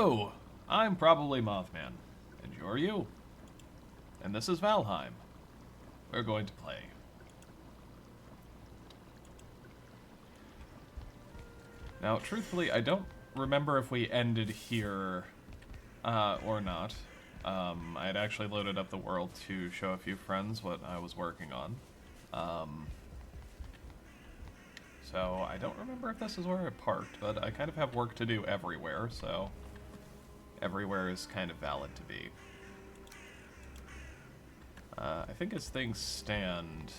Hello! I'm probably Mothman. And you're you. And this is Valheim. We're going to play. Now, truthfully, I don't remember if we ended here or not. I had actually loaded up the world to show a few friends what I was working on. So I don't remember if this is where I parked, but I kind of have work to do everywhere, so everywhere is kind of valid to be. I think as things stand,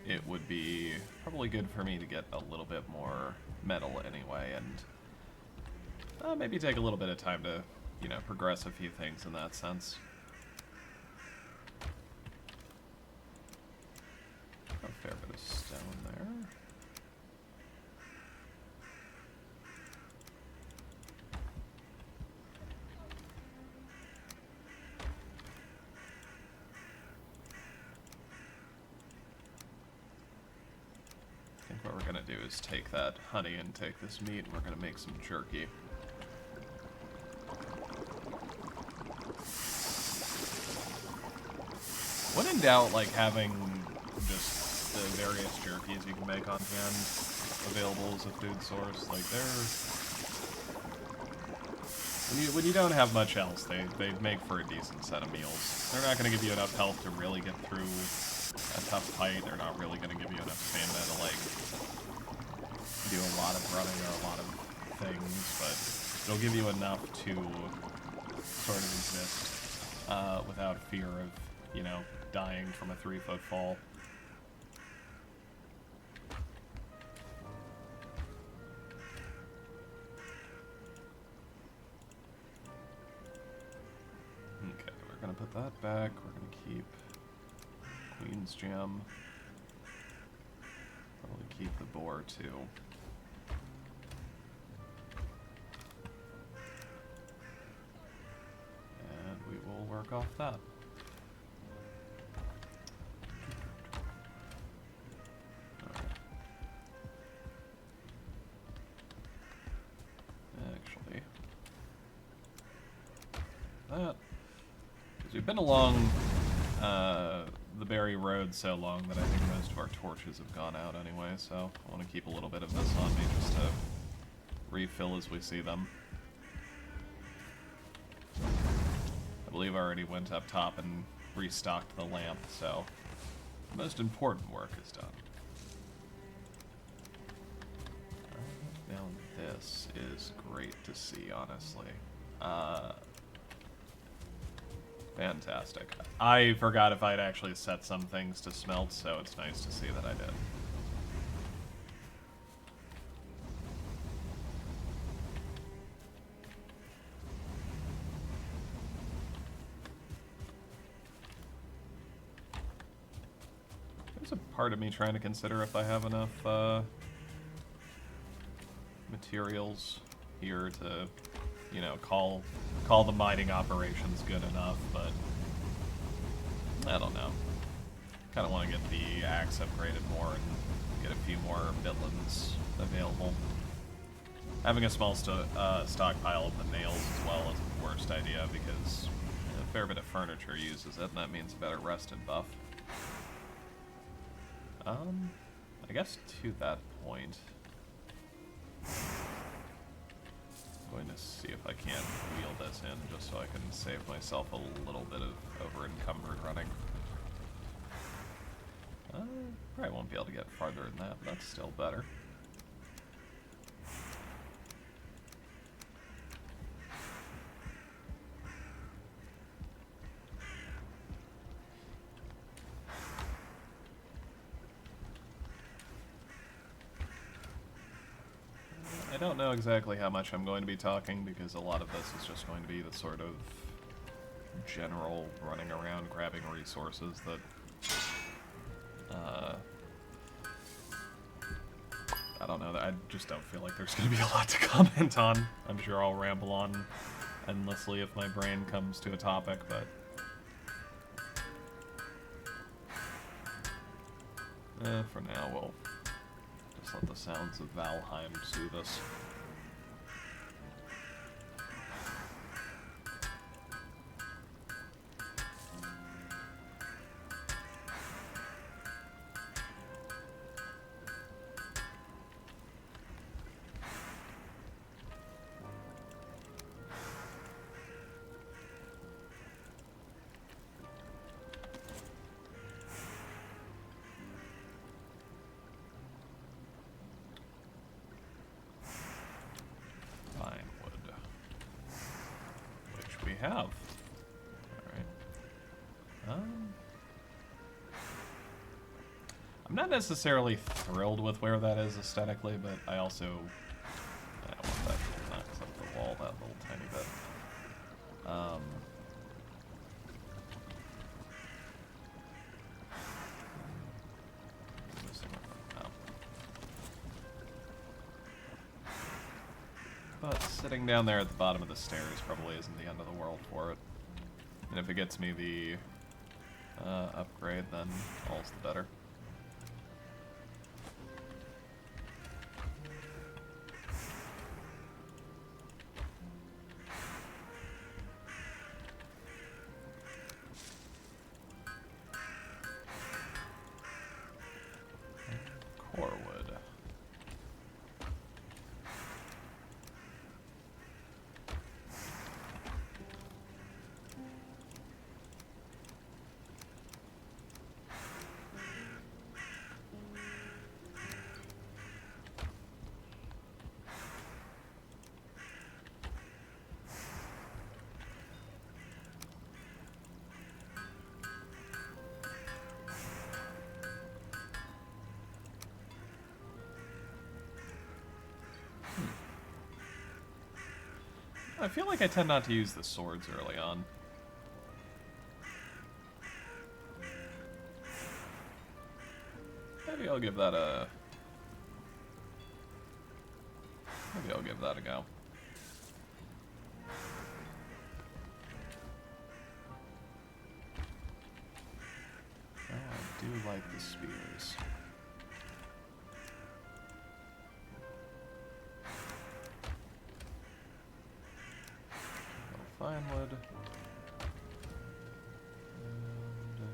it would be probably good for me to get a little bit more metal anyway, and maybe take a little bit of time to, you know, progress a few things in that sense. A fair bit of stone there. I think what we're gonna do is take that honey and take this meat, and we're gonna make some jerky. When in doubt, like having just the various jerkies you can make on hand available as a food source, like when you don't have much else, they make for a decent set of meals. They're not going to give you enough health to really get through a tough fight. They're not really going to give you enough stamina to like do a lot of running or a lot of things, but they'll give you enough to sort of exist without fear of, you know, dying from a 3-foot fall. Okay, we're gonna put that back. We're gonna keep Queen's Gem. Probably keep the boar too. And we will work off that. Because we've been along the Berryroad so long that I think most of our torches have gone out anyway, so I want to keep a little bit of this on me just to refill as we see them. I believe I already went up top and restocked the lamp, so the most important work is done. Now this is great to see, honestly. Fantastic. I forgot if I'd actually set some things to smelt, so it's nice to see that I did. There's a part of me trying to consider if I have enough materials here to, you know, call the mining operations good enough, but I don't know. Kind of want to get the axe upgraded more and get a few more bitlins available. Having a small stockpile of the nails as well isn't the worst idea, because a fair bit of furniture uses it, and that means a better rested buff. I guess to that point, I'm going to see if I can wheel this in just so I can save myself a little bit of over-encumbered running. Probably won't be able to get farther than that, but that's still better. I don't know exactly how much I'm going to be talking, because a lot of this is just going to be the sort of general running around grabbing resources that I don't know, I just don't feel like there's going to be a lot to comment on. I'm sure I'll ramble on endlessly if my brain comes to a topic, but for now we'll just let the sounds of Valheim soothe us. have. Alright. I'm not necessarily thrilled with where that is aesthetically, but I also... I want that knocks up the wall that little tiny bit. But sitting down there at the bottom of the stairs probably isn't the end of the world for it. And if it gets me the upgrade, then all's the better. I feel like I tend not to use the swords early on. Maybe I'll give that a... Maybe I'll give that a go. Oh, I do like the spears. Fine wood. And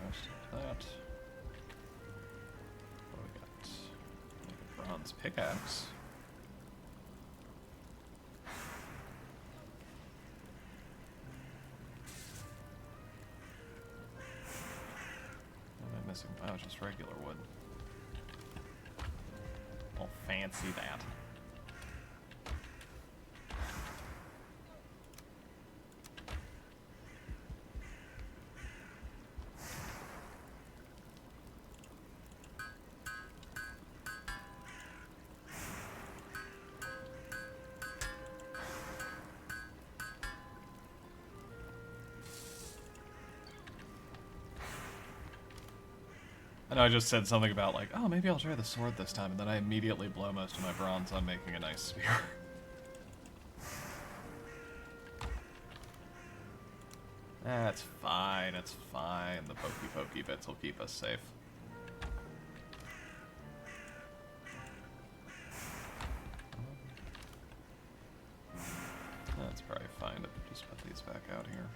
rest of that. What do we got? Like a bronze pickaxe. What am I missing? Oh, just regular wood. I'll fancy that. I know I just said something about like, oh, maybe I'll try the sword this time, and then I immediately blow most of my bronze on making a nice spear. That's fine, it's fine. The pokey bits will keep us safe. That's probably fine to just put these back out here.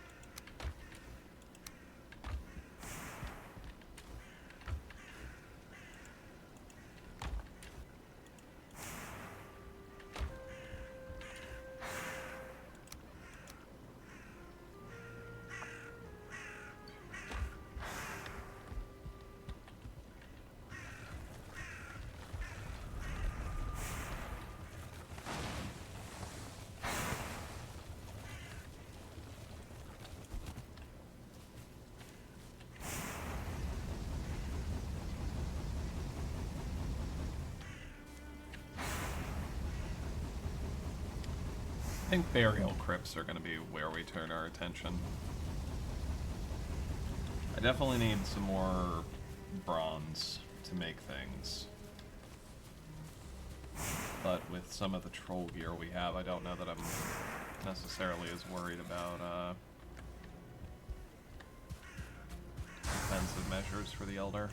I think burial crypts are going to be where we turn our attention. I definitely need some more bronze to make things. But with some of the troll gear we have, I don't know that I'm necessarily as worried about defensive measures for the Elder.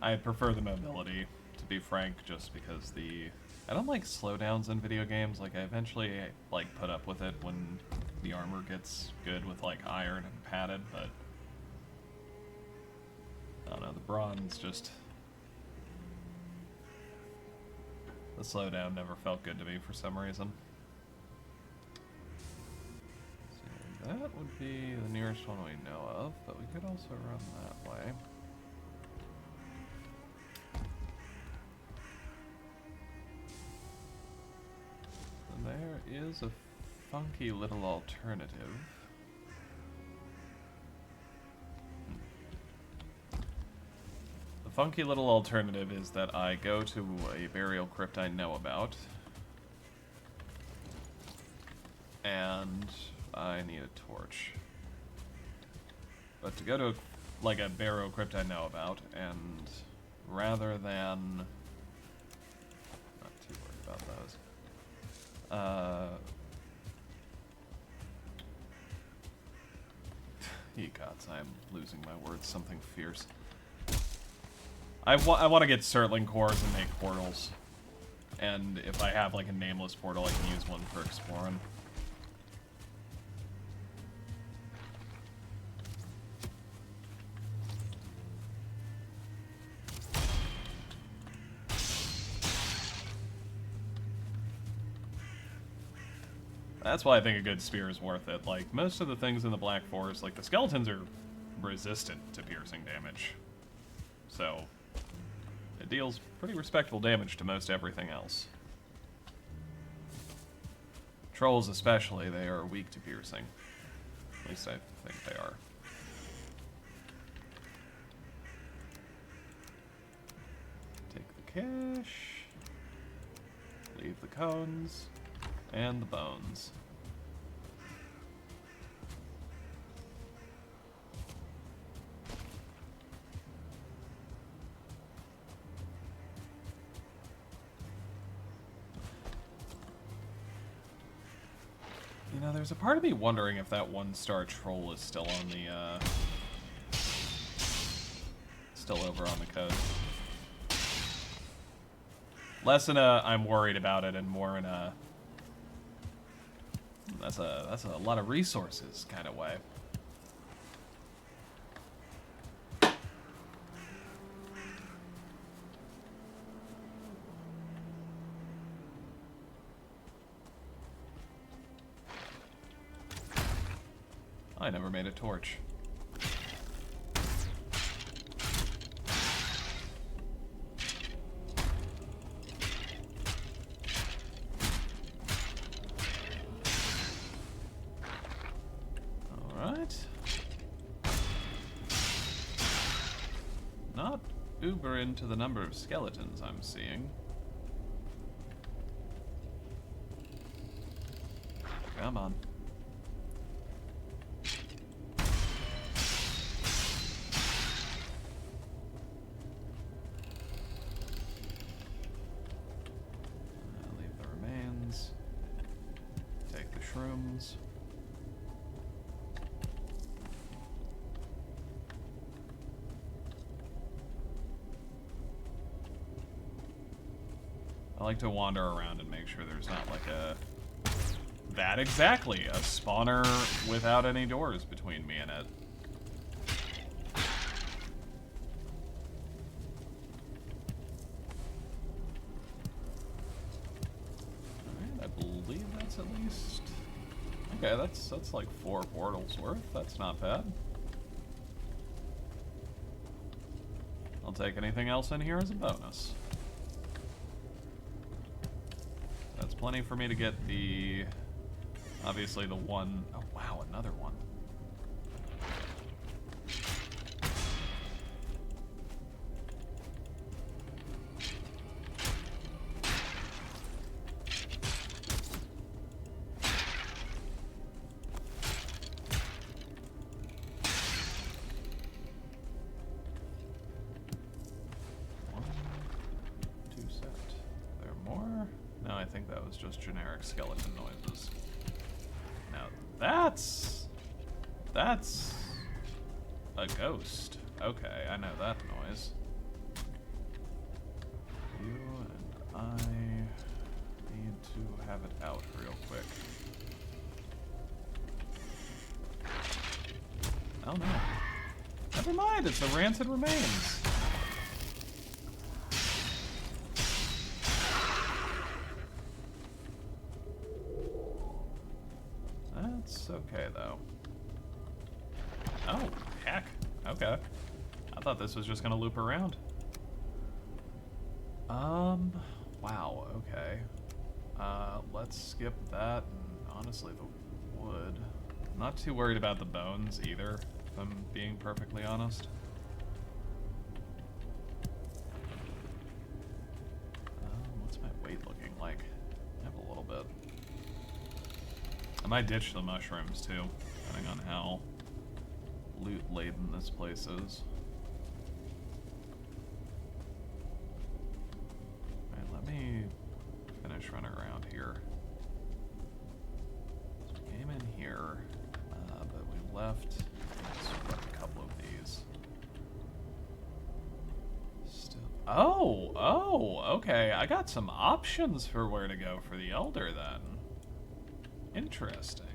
I prefer the mobility, to be frank, just because I don't like slowdowns in video games. Like, I eventually, like, put up with it when the armor gets good with, like, iron and padded, but I don't know, the bronze just... The slowdown never felt good to me for some reason. So that would be the nearest one we know of, but we could also run that way. is a funky little alternative. The funky little alternative is that I go to a burial crypt I know about, and I need a torch. But to go to like a burial crypt I know about, and rather than... not too worried about those. Ye gods, I am losing my words. Something fierce. I want to get Surtling cores and make portals. And if I have like a nameless portal, I can use one for exploring. That's why I think a good spear is worth it. Like, most of the things in the Black Forest, like, the skeletons are resistant to piercing damage. So, it deals pretty respectable damage to most everything else. Trolls especially, they are weak to piercing. At least I think they are. Take the cash. Leave the cones. And the bones. You know, there's a part of me wondering if that one-star troll is still on the, still over on the coast. Less in a I'm worried about it and more in a that's a lot of resources kind of way. I never made a torch. Not uber into the number of skeletons I'm seeing. Come on. Leave the remains. Take the shrooms. I like to wander around and make sure there's not like a... That exactly! A spawner without any doors between me and it. Alright, I believe that's at least... Okay, that's like 4 portals worth. That's not bad. I'll take anything else in here as a bonus. That's plenty for me to get the... Obviously the one... Oh wow, another one. Just generic skeleton noises. Now that's a ghost. Okay, I know that noise. You and I need to have it out real quick. Oh no. Never mind, it's the rancid remains. That's okay, though. Oh, heck. Okay. I thought this was just gonna loop around. Wow, okay. Let's skip that, and honestly, the wood. I'm not too worried about the bones either, if I'm being perfectly honest. What's my weight looking like? I have a little bit. I might ditch the mushrooms too, depending on how loot-laden this place is. Alright, let me finish running around here. So we came in here, but we left a couple of these. Still. Oh, okay. I got some options for where to go for the Elder then. Interesting.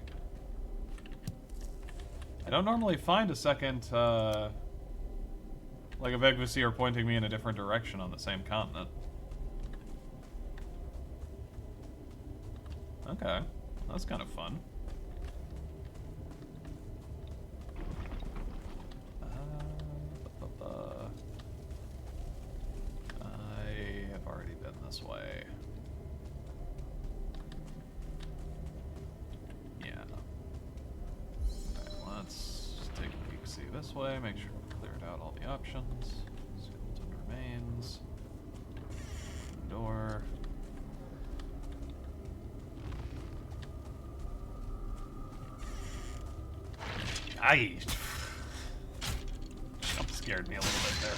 I don't normally find a second, like a Vegvisier pointing me in a different direction on the same continent. Okay, that's kind of fun. I have already been this way. Yeah. Alright, let's take a peek, see this way, make sure we've cleared out all the options. Skeleton remains. Door. Aye! Jump scared me a little bit there.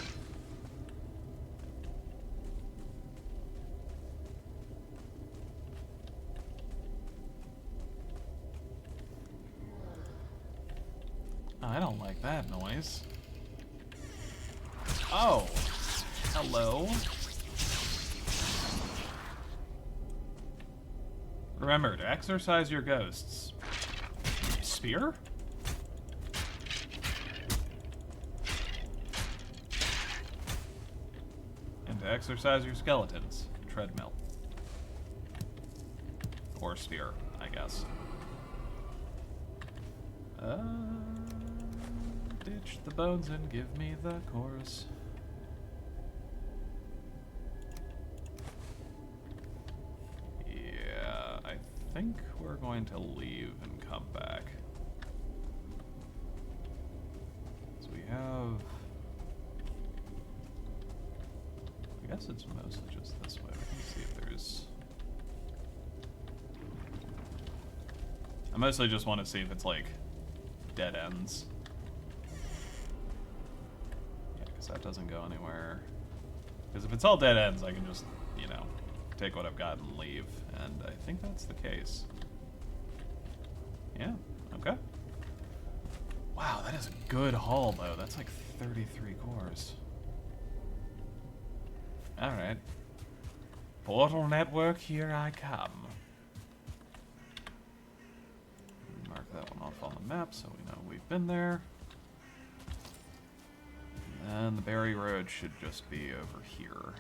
I don't like that noise. Oh! Hello? Remember to exorcise your ghosts. Spear? And to exorcise your skeletons. Treadmill. Or spear, I guess. Ditch the bones and give me the chorus. Yeah, I think we're going to leave and come back. So we have... I guess it's mostly just this way. We can see if there's... I mostly just want to see if it's like dead ends. Yeah, because that doesn't go anywhere. Because if it's all dead ends, I can just, you know, take what I've got and leave. And I think that's the case. Yeah, okay. Wow, that is a good haul, though. That's like 33 cores. Alright. Portal network, here I come. Mark that one off on the map so we know we've been there. And the Berryroad should just be over here.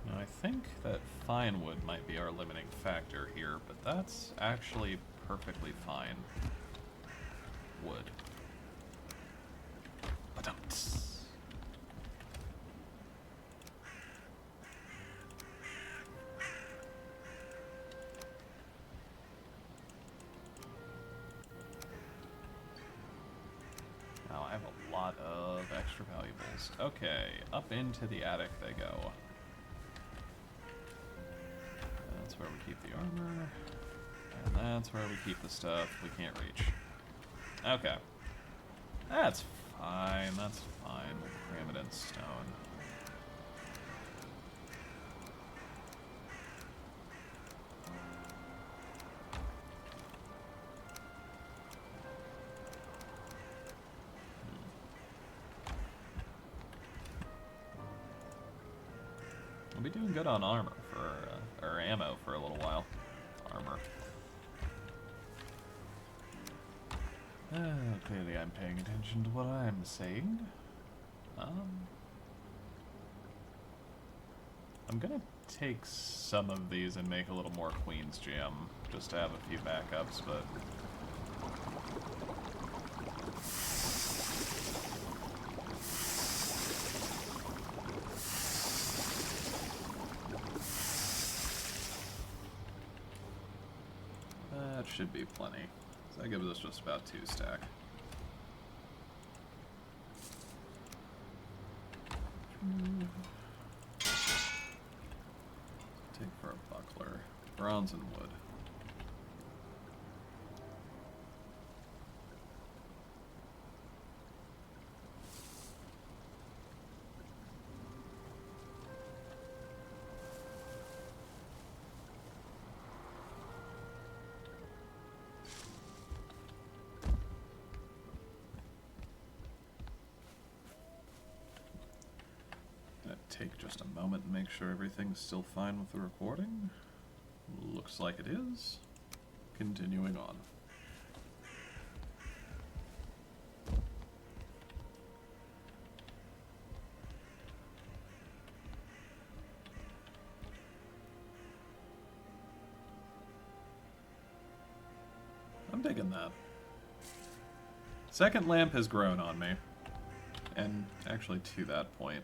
I think that fine wood might be our limiting factor here, but that's actually perfectly fine. Wood. Ba-dum-ts. Now I have a lot of extra valuables. Okay, up into the attic they go. That's where we keep the armor. And that's where we keep the stuff we can't reach. Okay. That's fine, that's fine. We'll cram it in stone. be doing good on armor for, or ammo for a little while. Armor. Clearly I'm paying attention to what I'm saying. I'm gonna take some of these and make a little more Queen's Jam, just to have a few backups, but... that should be plenty. So that gives us just about 2 stack. Take for a buckler. Bronze and wood. Take just a moment and make sure everything's still fine with the recording. Looks like it is. Continuing on. I'm digging that. Second lamp has grown on me. And actually to that point.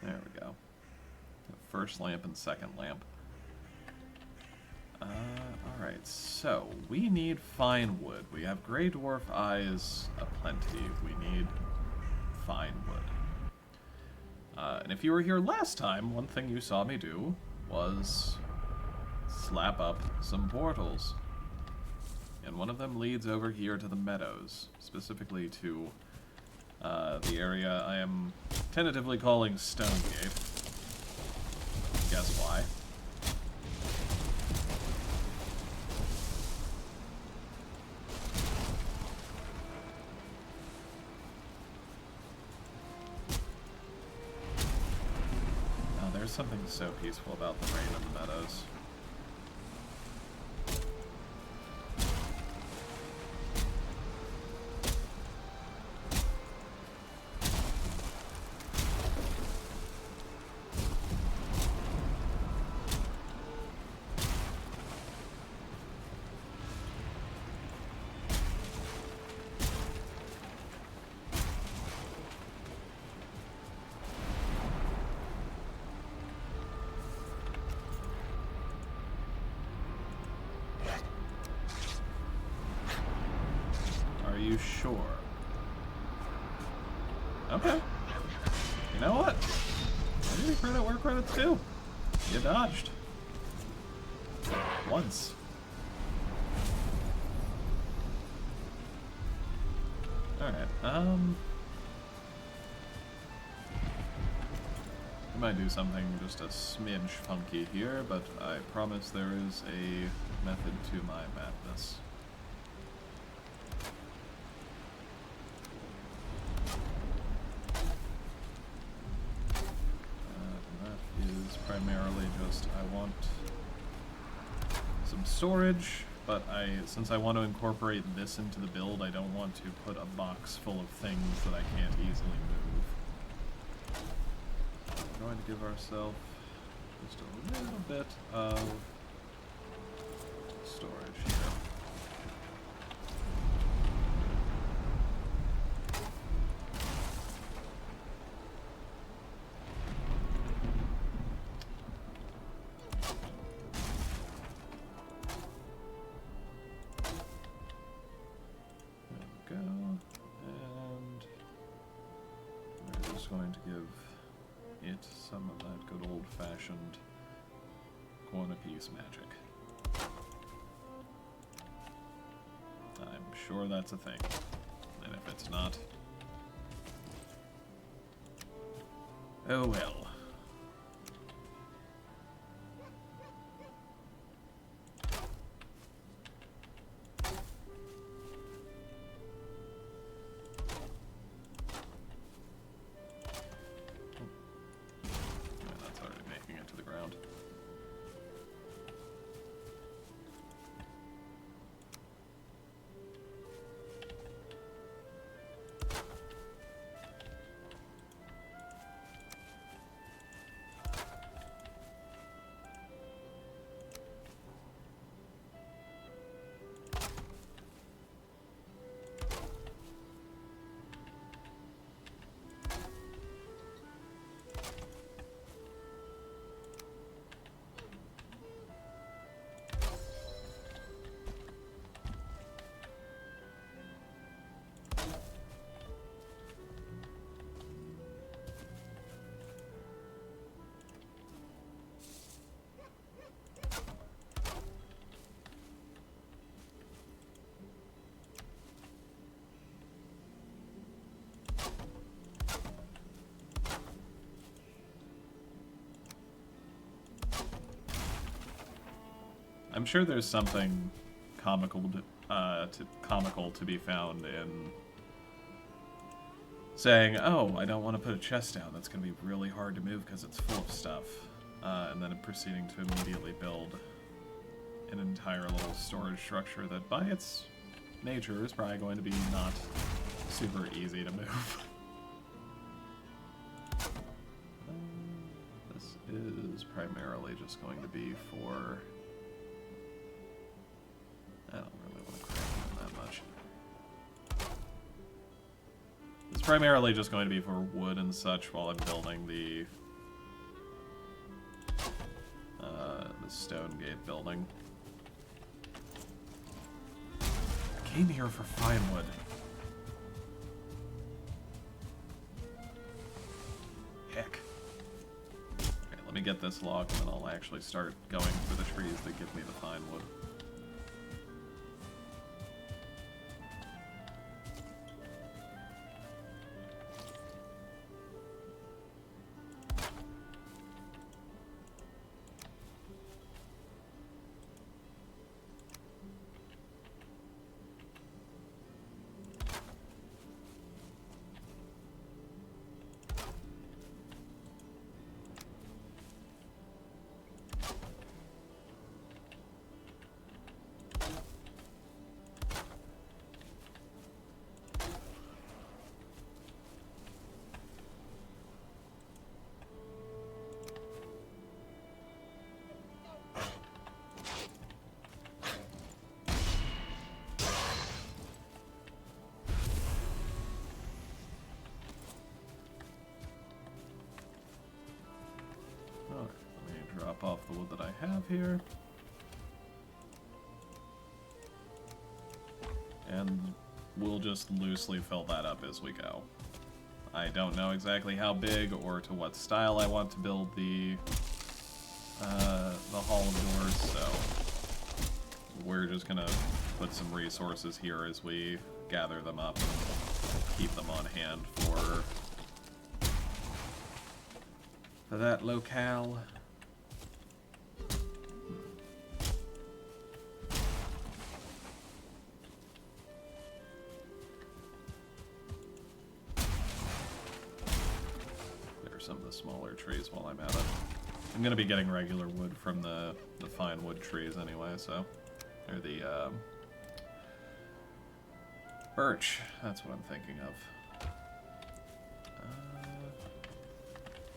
There we go. First lamp and second lamp. Alright, so we need fine wood. We have gray dwarf eyes aplenty. We need fine wood. And if you were here last time, one thing you saw me do was slap up some portals. And one of them leads over here to the meadows, specifically to the area I am tentatively calling Stonegate. Guess why? Oh, there's something so peaceful about the rain in the meadows. Are you sure? Okay. You know what? I give you credit where credit's due. You dodged. Once. Alright, I might do something just a smidge funky here, but I promise there is a method to my madness. Primarily just I want some storage, but since I want to incorporate this into the build, I don't want to put a box full of things that I can't easily move. We're going to give ourselves just a little bit of storage here. Going to give it some of that good old-fashioned corner piece magic. I'm sure that's a thing, and if it's not, oh well. I'm sure there's something comical to be found in saying, "Oh, I don't want to put a chest down. That's going to be really hard to move because it's full of stuff," and then proceeding to immediately build an entire little storage structure that, by its nature, is probably going to be not super easy to move. This is primarily just going to be for... I don't really want to craft them that much. It's primarily just going to be for wood and such while I'm building the stone gate building. I came here for fine wood. Heck. Okay, let me get this log and then I'll actually start going for the trees that give me the fine wood. Off the wood that I have here. And we'll just loosely fill that up as we go. I don't know exactly how big or to what style I want to build the Hall of Doors, so we're just gonna put some resources here as we gather them up and keep them on hand for that locale. Some of the smaller trees while I'm at it. I'm gonna be getting regular wood from the fine wood trees anyway, so... Or the, birch, that's what I'm thinking of.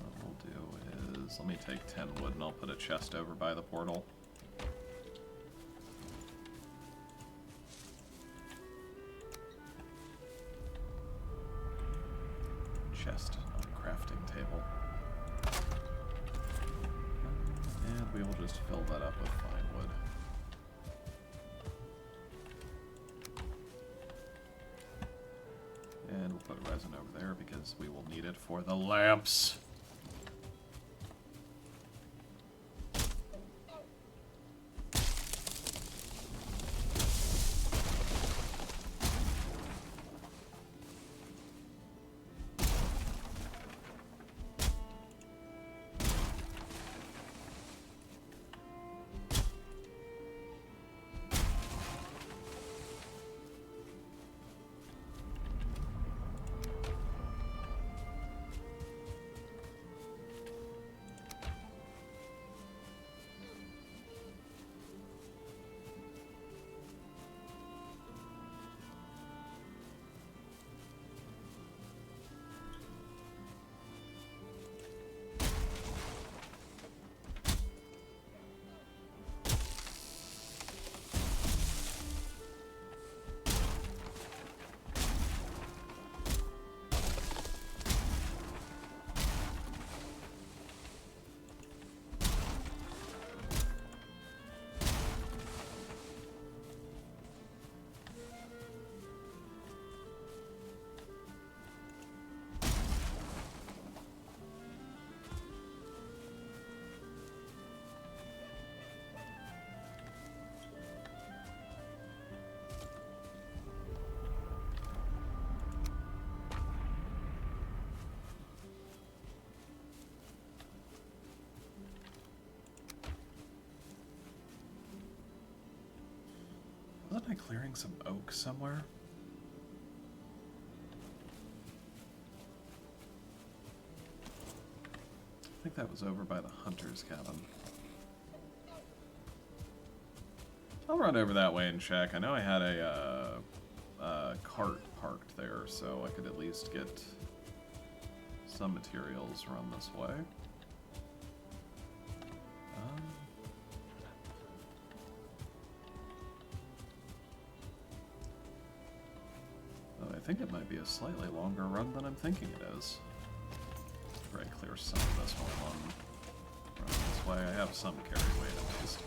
What we'll do is, let me take 10 wood and I'll put a chest over by the portal. Chest. Crafting table. And we will just fill that up with fine wood. And we'll put resin over there because we will need it for the lamps. Am I clearing some oak somewhere? I think that was over by the hunter's cabin. I'll run over that way and check. I know I had a cart parked there, so I could at least get some materials run this way. Oh, I think it might be a slightly longer run than I'm thinking it is. Try to clear some of this while I'm running this way. I have some carry weight at least.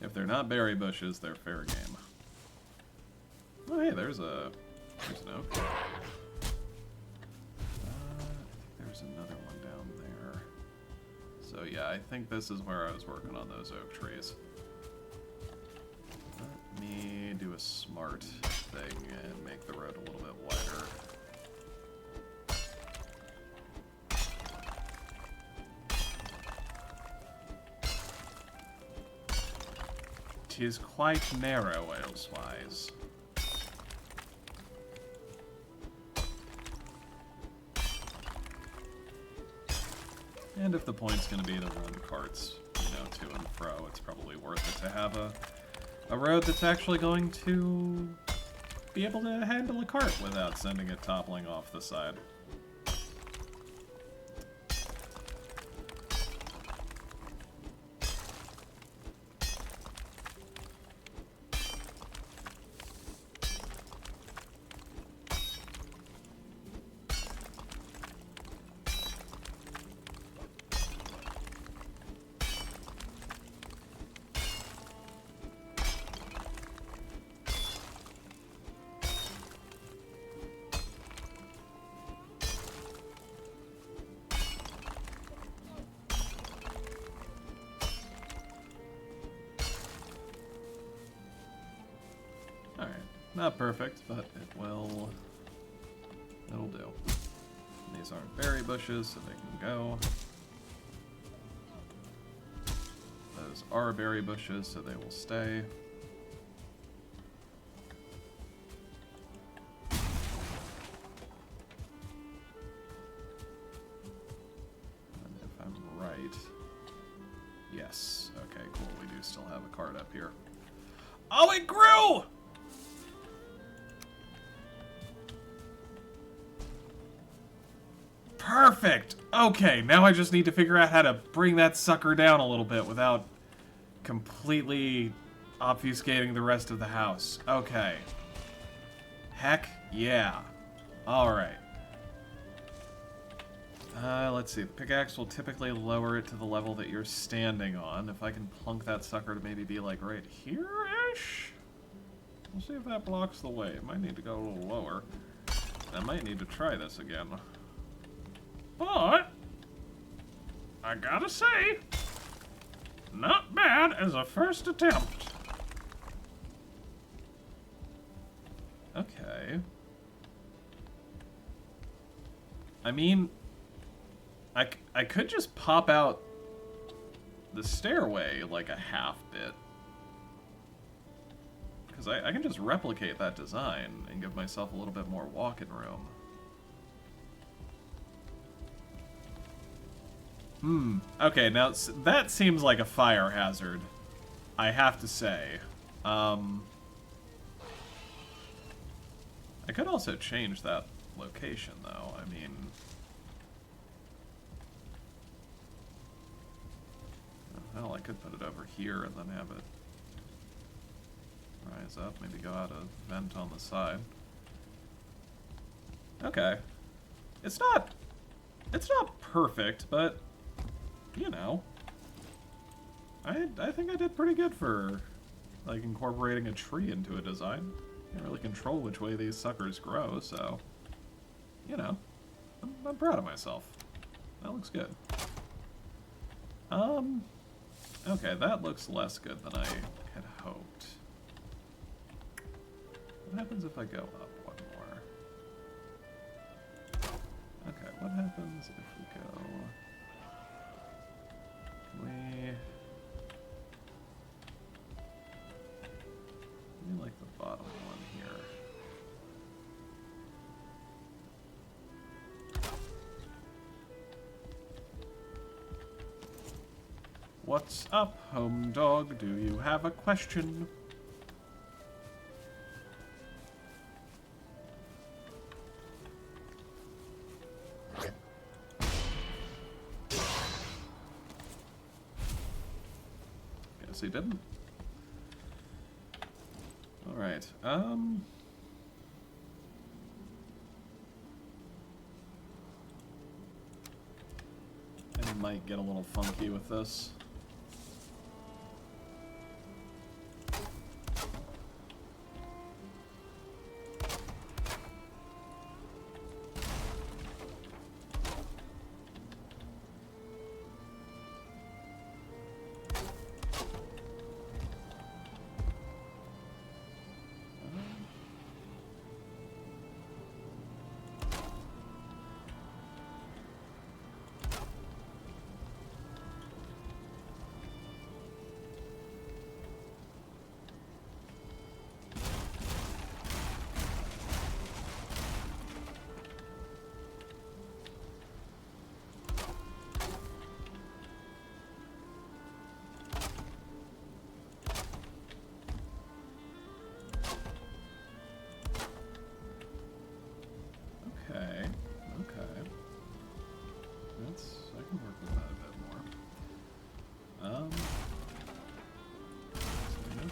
If they're not berry bushes, they're fair game. Oh, hey, there's an oak. I think there's another one down there. So yeah, I think this is where I was working on those oak trees. Let me do a smart thing and make the road a little bit wider. Is quite narrow elsewise. And if the point's going to be to run carts, you know, to and fro, it's probably worth it to have a road that's actually going to be able to handle a cart without sending it toppling off the side. Not perfect, but it'll do. And these aren't berry bushes, so they can go. Those are berry bushes, so they will stay. And if I'm right... Yes. Okay, cool. We do still have a cart up here. Oh, it grew! Perfect! Okay, now I just need to figure out how to bring that sucker down a little bit without completely obfuscating the rest of the house. Okay. Heck yeah. Alright. Let's see. The pickaxe will typically lower it to the level that you're standing on. If I can plunk that sucker to maybe be like right here-ish? We'll see if that blocks the way. It might need to go a little lower. I might need to try this again. But, I gotta say, not bad as a first attempt. Okay. I mean, I could just pop out the stairway like a half bit. Because I can just replicate that design and give myself a little bit more walking room. Okay, now that seems like a fire hazard, I have to say. I could also change that location, though. I mean... Hell, I could put it over here and then have it rise up, maybe go out a vent on the side. Okay. It's not perfect, but... You know, I think I did pretty good for, like, incorporating a tree into a design. Can't really control which way these suckers grow, so, you know, I'm proud of myself. That looks good. Okay, that looks less good than I had hoped. What happens if I go up one more? Okay, what happens if we go... We like the bottom one here. What's up, home dog? Do you have a question? Guess he didn't. Alright, I might get a little funky with this.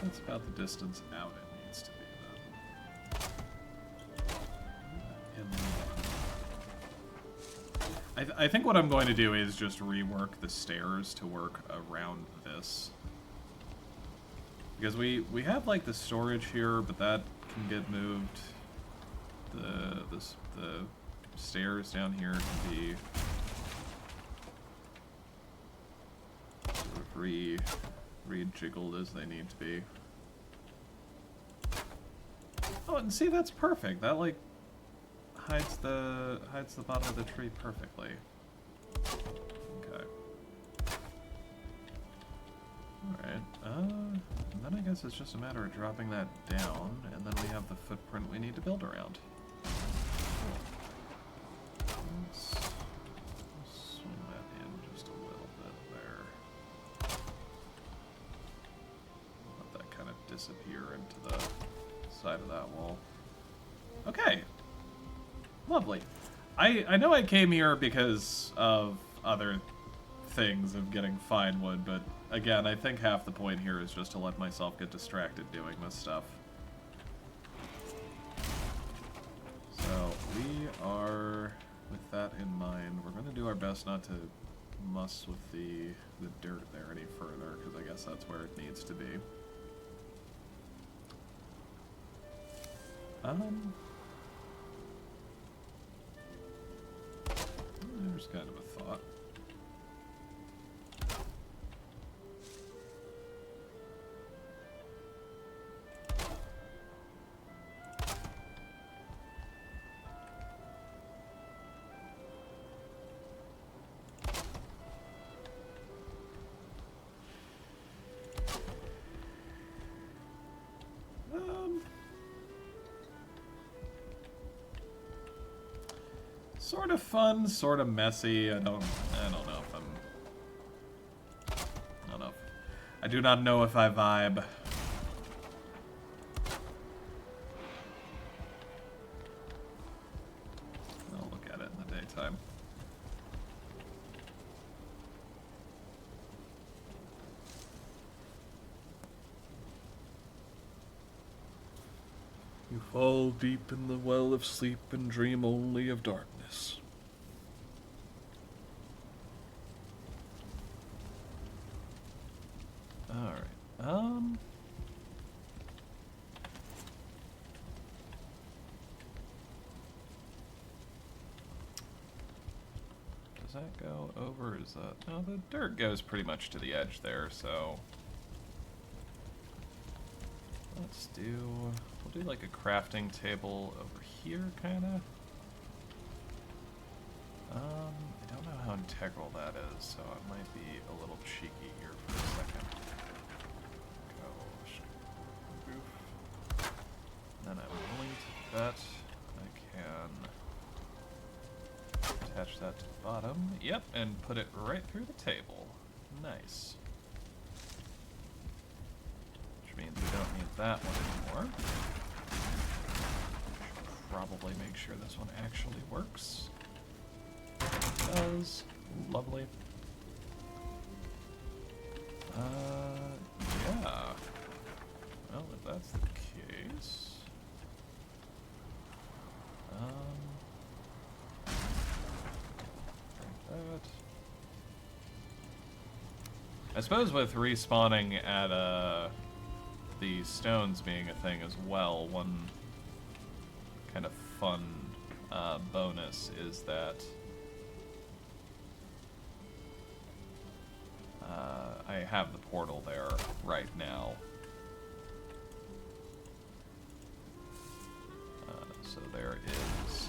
That's about the distance out it needs to be, then. I think what I'm going to do is just rework the stairs to work around this. Because we have, like, the storage here, but that can get moved. The stairs down here can be sort of re-jiggled as they need to be. Oh, and see, that's perfect. That, like, hides the bottom of the tree perfectly. Okay. Alright, and then I guess it's just a matter of dropping that down, and then we have the footprint we need to build around. Let's swing that in just a little bit there. Let that kind of disappear into the side of that wall. Okay. Lovely. I know I came here because of other things of getting fine wood, but again, I think half the point here is just to let myself get distracted doing this stuff. So, we are, with that in mind, we're going to do our best not to muss with the dirt there any further, because I guess that's where it needs to be. There's kind of a thought. Sort of fun, sort of messy. I don't know if I do not know if I vibe. I'll look at it in the daytime. You fall deep in the well of sleep and dream only of darkness. Alright, does that go over? Is that... No, the dirt goes pretty much to the edge there, so... Let's do... We'll do like a crafting table over here, kinda. I don't know how integral that is, so it might be a little cheeky here for a second. Go... Goof. Then I'm willing to bet I can attach that to the bottom. Yep, and put it right through the table. Nice. Which means we don't need that one anymore. Should probably make sure this one actually works. It does. Lovely. Yeah. Well, if that's the case... Like that. I suppose with respawning at, the stones being a thing as well, one kind of fun, bonus is that I have the portal there right now. So there is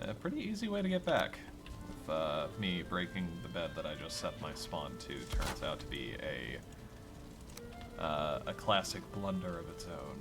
a pretty easy way to get back. If me breaking the bed that I just set my spawn to turns out to be a classic blunder of its own.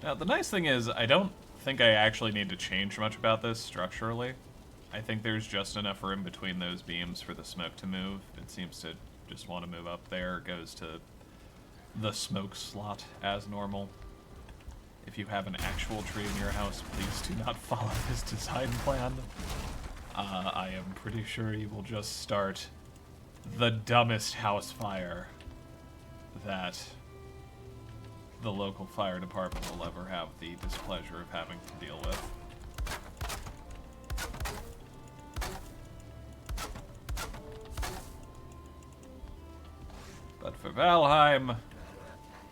Now, the nice thing is, I don't think I actually need to change much about this structurally. I think there's just enough room between those beams for the smoke to move. It seems to just want to move up there. It goes to the smoke slot as normal. If you have an actual tree in your house, please do not follow this design plan. I am pretty sure you will just start the dumbest house fire that the local fire department will ever have the displeasure of having to deal with. But for Valheim,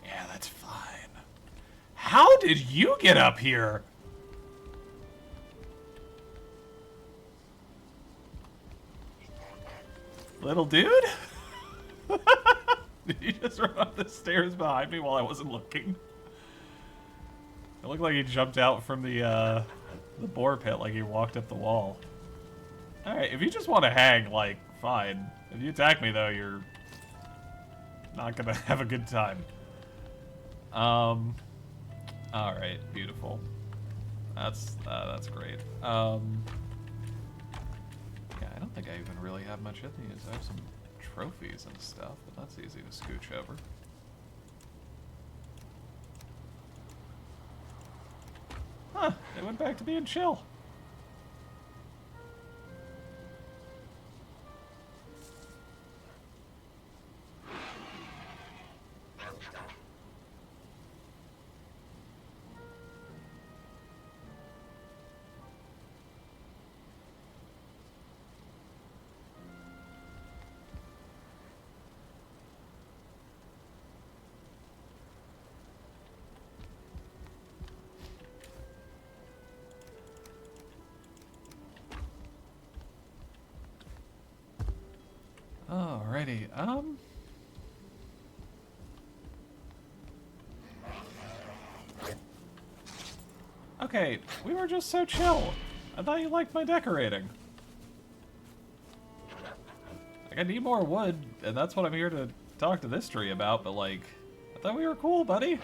yeah, that's fine. How did you get up here? Little dude? Did you just run up the stairs behind me while I wasn't looking? It looked like he jumped out from the boar pit, like he walked up the wall. Alright, if you just want to hang, like, fine. If you attack me, though, you're not gonna have a good time. Alright, beautiful. That's great. Yeah, I don't think I even really have much in these. I have some trophies and stuff, but that's easy to scooch over. Huh, they went back to being chill. Alrighty, okay, we were just so chill. I thought you liked my decorating. Like, I need more wood, and that's what I'm here to talk to this tree about, but, like, I thought we were cool, buddy.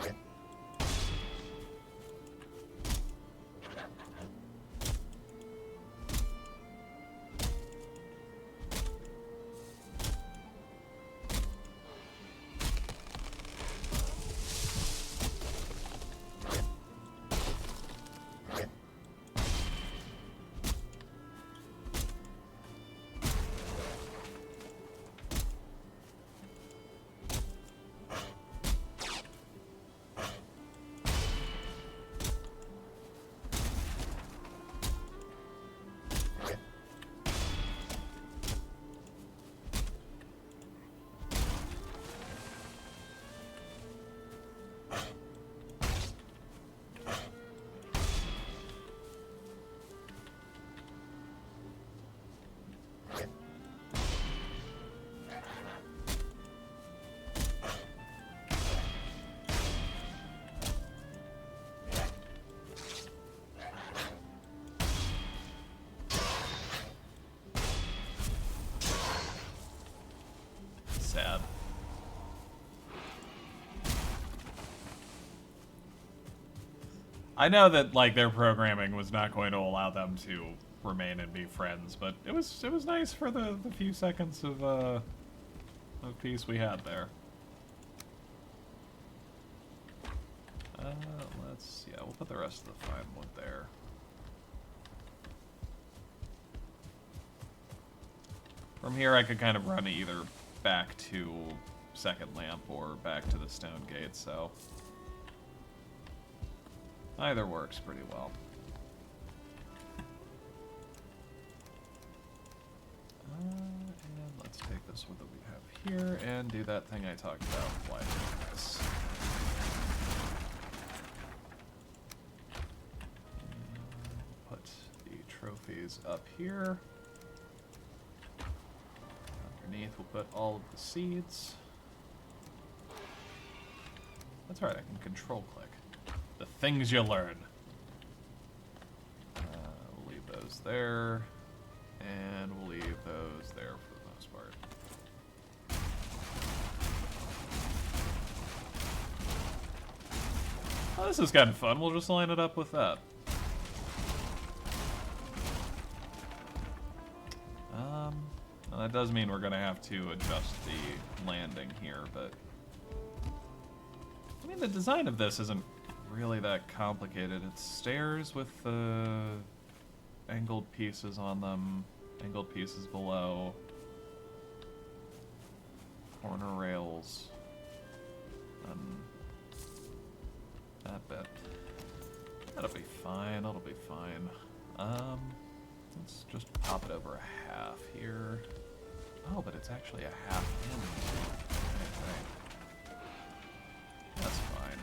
sad. I know that like their programming was not going to allow them to remain and be friends, but it was nice for the few seconds of peace we had there. We'll put the rest of the fine wood there. From here, I could kind of run either back to Second Lamp or back to the Stone Gate, so either works pretty well. And let's take this wood that we have here and do that thing I talked about. Why doing this? Put the trophies up here. Underneath, we'll put all of the seeds. That's right, I can control click. The things you learn. We'll leave those there. And we'll leave those there for the most part. Oh, this is kind of fun. We'll just line it up with that. Well, that does mean we're going to have to adjust the landing here, but I mean, the design of this isn't really that complicated. It's stairs with angled pieces on them, angled pieces below, corner rails, and that bit. That'll be fine, that'll be fine. Let's just pop it over a half here. Oh, but it's actually a half in. Right. That's fine.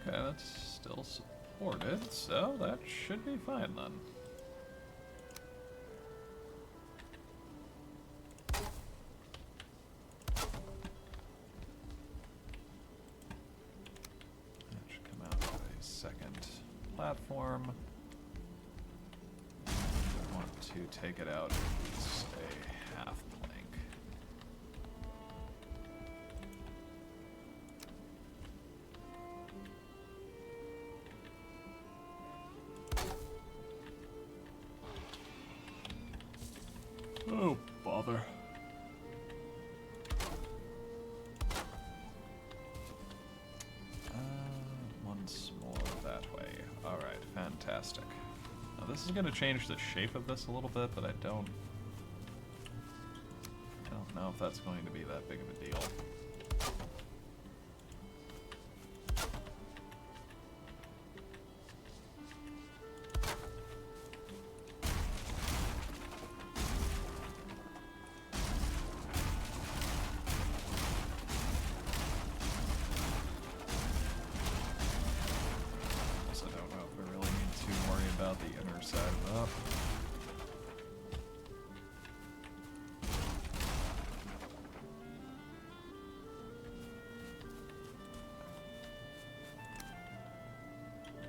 Okay, that's still supported, so that should be fine then. That should come out with a second platform. I want to take it out at least a half plank. Oh, bother. Once more that way. Alright, fantastic. Now this is going to change the shape of this a little bit, but I don't know if that's going to be that big of a deal.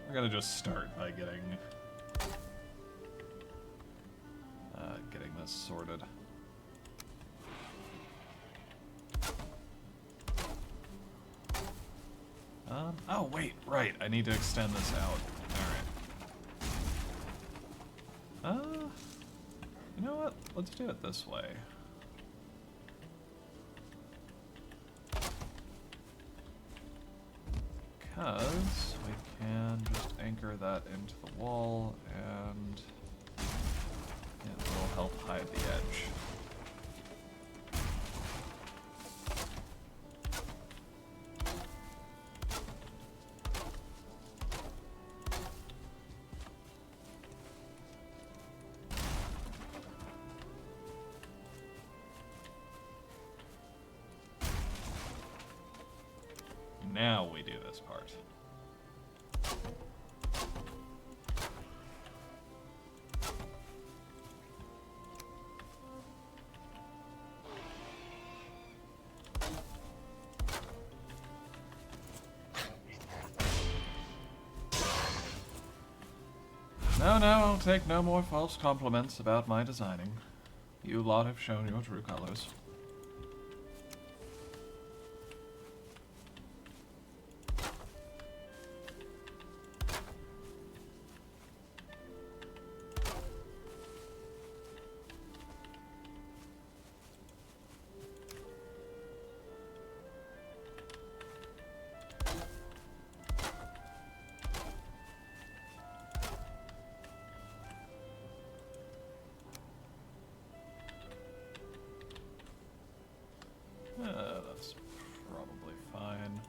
We're gonna just start by getting this sorted. Oh wait, right. I need to extend this out. All right. You know what? Let's do it this way. Because we can just anchor that into the wall and it will help hide the edge. Now we do this part. No, no, I'll take no more false compliments about my designing. You lot have shown your true colors. That's probably fine.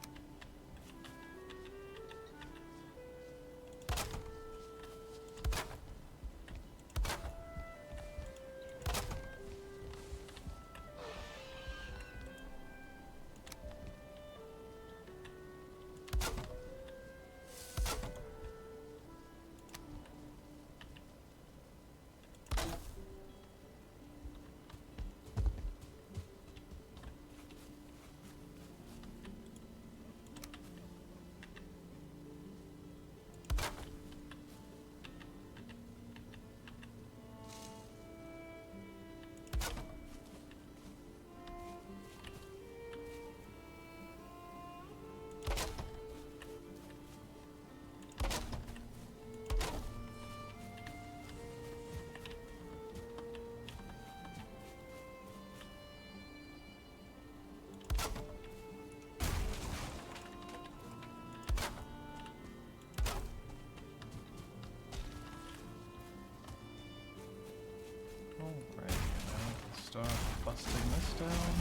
Alright, now let's start busting this down.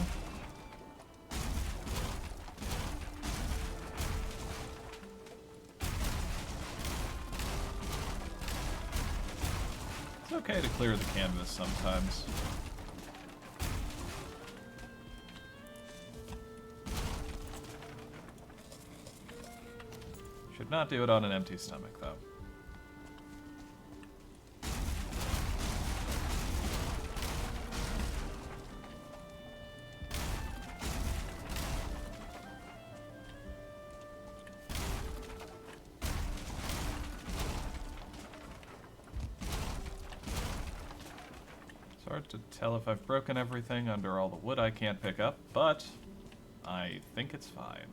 It's okay to clear the canvas sometimes. Should not do it on an empty stomach, though. It's hard to tell if I've broken everything under all the wood I can't pick up, but I think it's fine.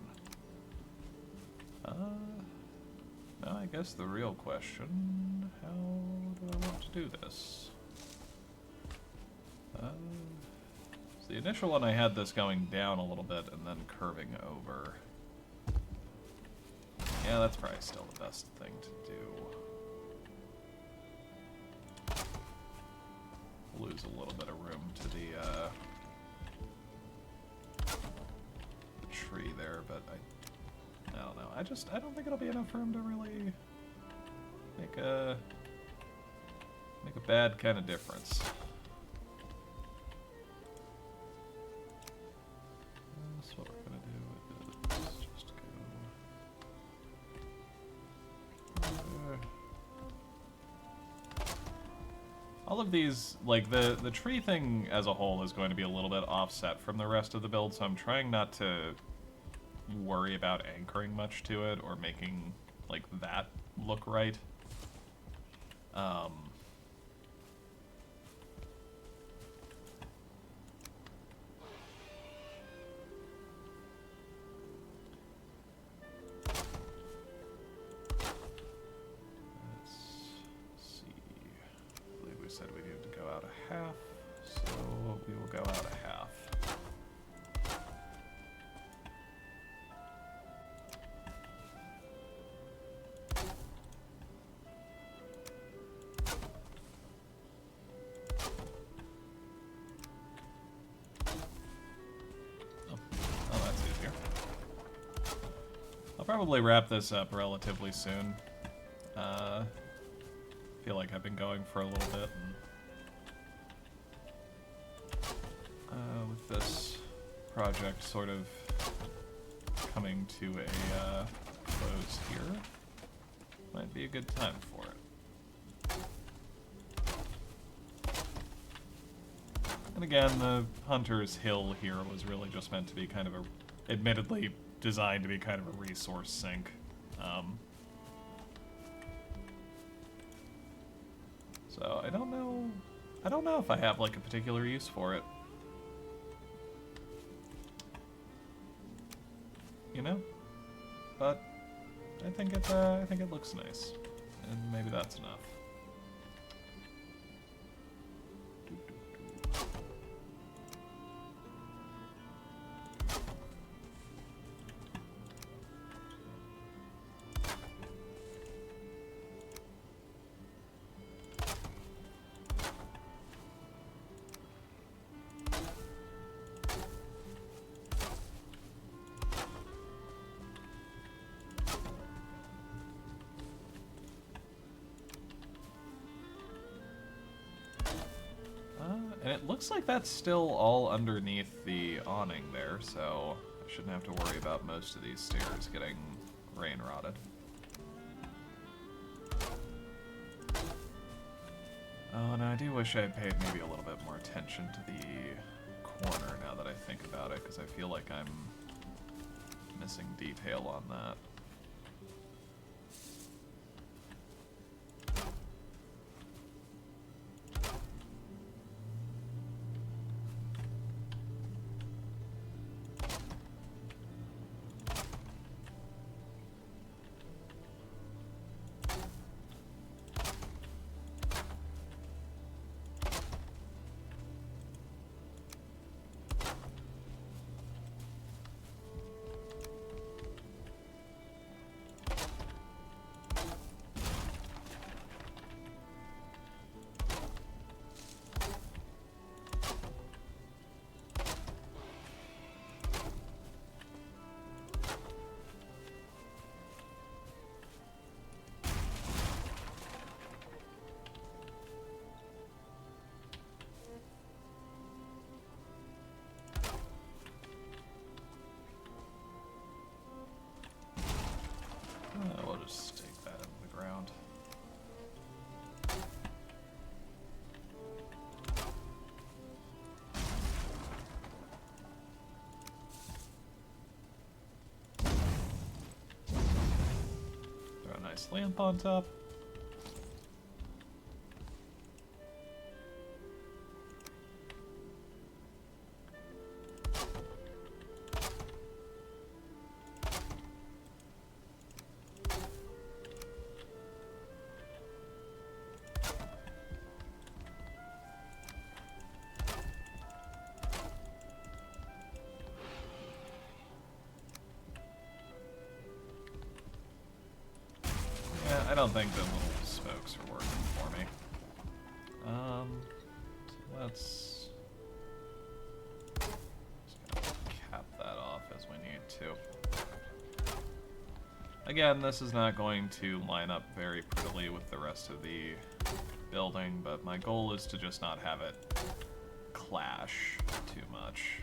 Now I guess the real question, how do I want to do this? So the initial one I had this going down a little bit and then curving over. Yeah, that's probably still the best thing to do. Lose a little bit of room to the tree there, but I don't know. I don't think it'll be enough room to really make a bad kind of difference. That's what we're gonna do is just go. All of these, like the tree thing as a whole is going to be a little bit offset from the rest of the build, so I'm trying not to worry about anchoring much to it or making like that look right. Said we needed to go out a half, so we will go out a half. Oh, that's easier. I'll probably wrap this up relatively soon. Feel like I've been going for a little bit, and with this project sort of coming to a close here, might be a good time for it. And again, the Hunter's Hill here was really just meant to be kind of a, admittedly designed to be kind of a resource sink. So I don't know. I don't know if I have like a particular use for it. You know? But I think it looks nice. And maybe that's enough. And it looks like that's still all underneath the awning there, so I shouldn't have to worry about most of these stairs getting rain rotted. Oh, and I do wish I paid maybe a little bit more attention to the corner now that I think about it, because I feel like I'm missing detail on that. We'll just stake that into the ground. Throw a nice lamp on top. I don't think the little spokes are working for me. So let's just cap that off as we need to. Again, this is not going to line up very prettily with the rest of the building, but my goal is to just not have it clash too much.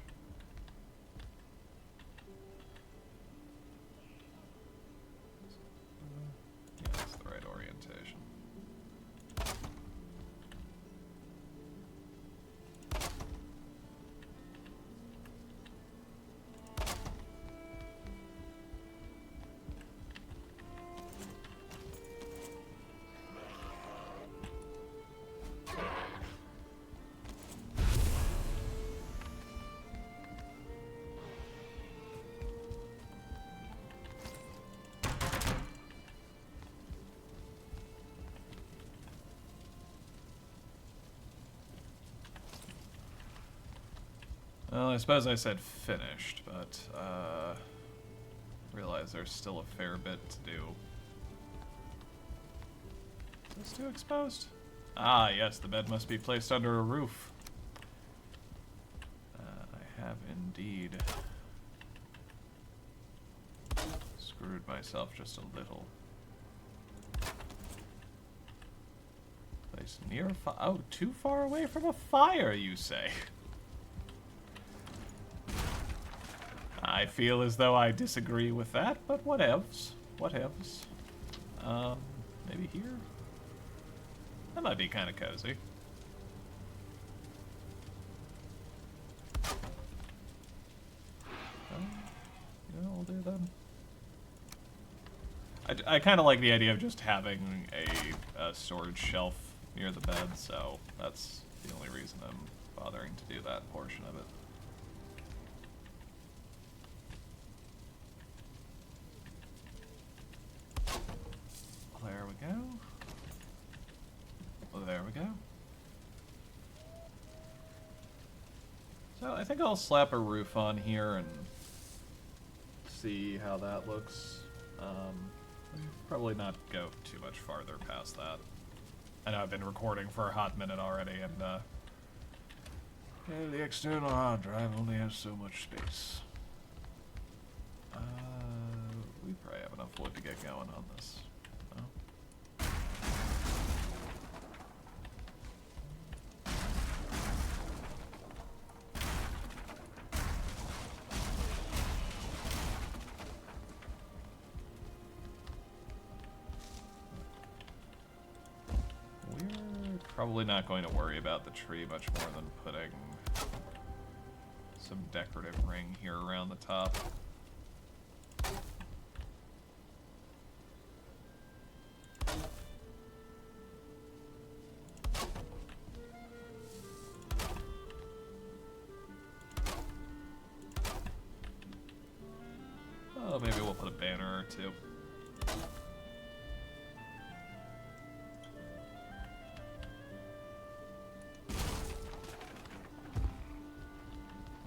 Well, I suppose I said finished, but realize there's still a fair bit to do. Is this too exposed? Ah, yes, the bed must be placed under a roof. I have indeed screwed myself just a little. Placed near oh, too far away from a fire, you say? I feel as though I disagree with that, but whatevs. Whatevs. Maybe here? That might be kind of cozy. Yeah, we'll do them. I kind of like the idea of just having a storage shelf, near the bed, so that's the only reason I'm bothering to do that portion of it. There we go. Well, there we go. So I think I'll slap a roof on here and see how that looks. Probably not go too much farther past that. I know I've been recording for a hot minute already, and yeah, the external hard drive only has so much space. We probably have enough wood to get going on this. No? We're probably not going to worry about the tree much more than putting some decorative ring here around the top. Oh, maybe we'll put a banner or two.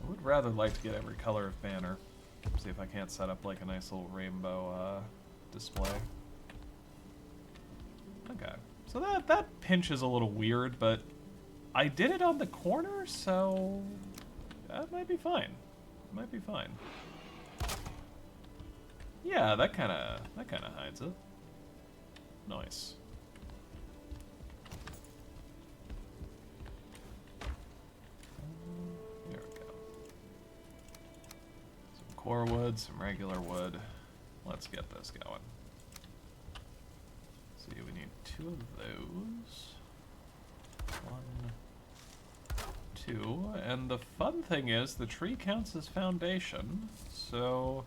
I would rather like to get every color of banner. See if I can't set up like a nice little rainbow display. Okay, so that pinch is a little weird, but I did it on the corner, so that might be fine. It might be fine. Yeah, that kind of hides it. Nice. There we go. Some core wood, some regular wood. Let's get this going. See, we need 2 of those. 1, 2, and the fun thing is the tree counts as foundation, so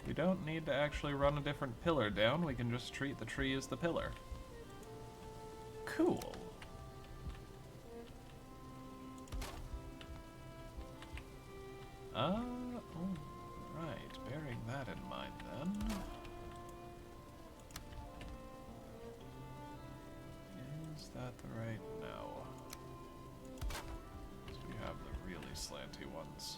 we don't need to actually run a different pillar down. We can just treat the tree as the pillar. Cool. Alright, bearing that in mind then. Is that the right? No. So we have the really slanty ones.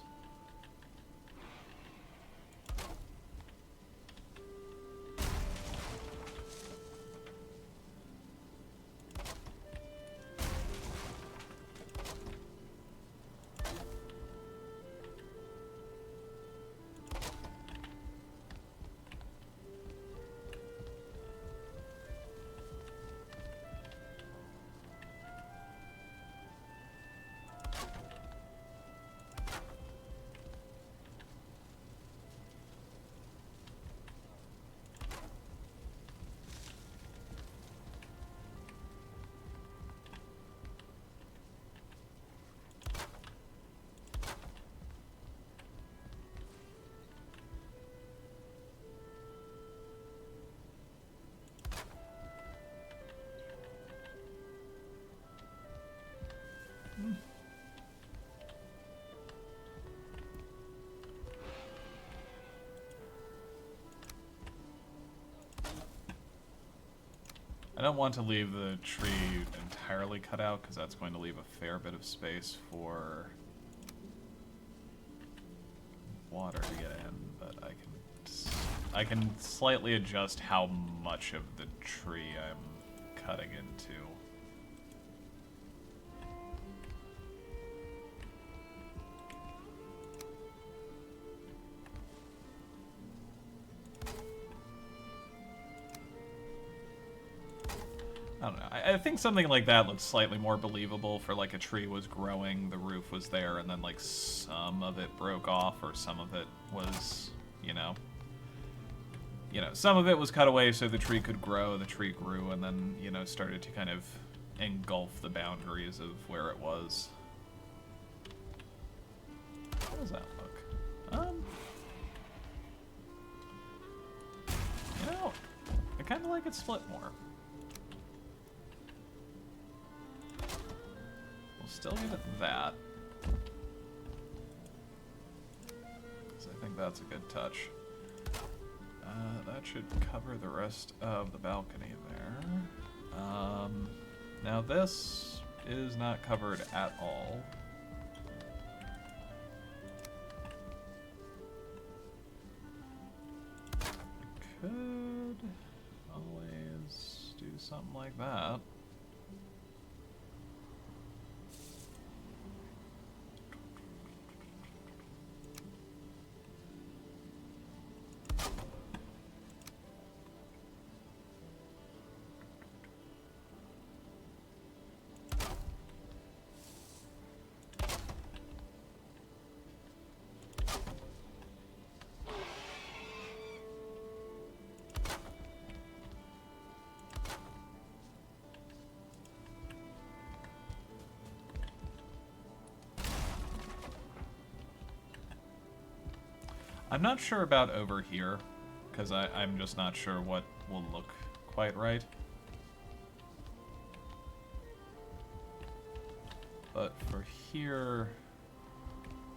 I don't want to leave the tree entirely cut out because that's going to leave a fair bit of space for water to get in, but I can slightly adjust how much of the tree I'm cutting into. I don't know. I think something like that looks slightly more believable for like a tree was growing, the roof was there, and then like some of it broke off or some of it was, you know, some of it was cut away so the tree could grow, the tree grew, and then, you know, started to kind of engulf the boundaries of where it was. How does that look? You know, I kind of like it split more. We'll still give it that. Because I think that's a good touch. That should cover the rest of the balcony there. Now this is not covered at all. Could always do something like that. I'm not sure about over here, because I'm just not sure what will look quite right. But for here,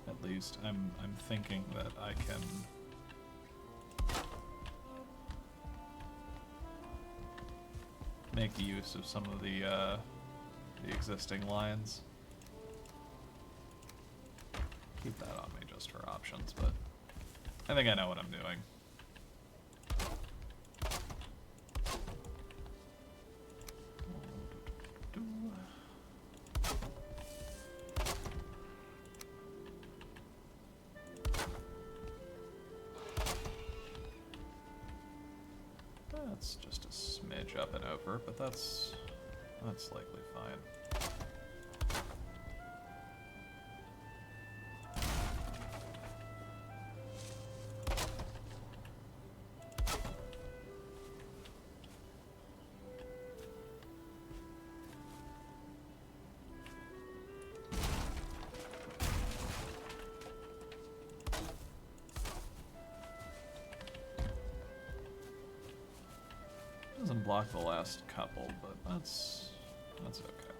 at least, I'm thinking that I can make use of some of the existing lines. Keep that on me just for options, but I think I know what I'm doing. That's just a smidge up and over, but that's likely fine. Doesn't block the last couple, but that's okay.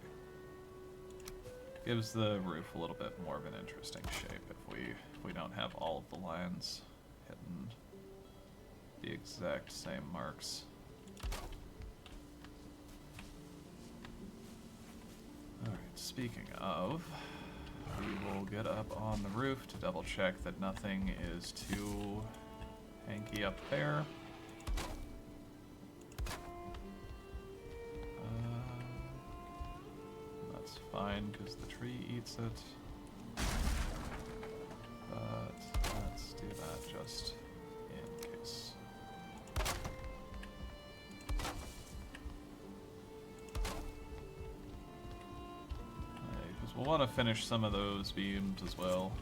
Gives the roof a little bit more of an interesting shape if we don't have all of the lines hitting the exact same marks. Alright, speaking of, we will get up on the roof to double check that nothing is too hanky up there. That's fine, because the tree eats it. But let's do that just in case. Because we'll want to finish some of those beams as well.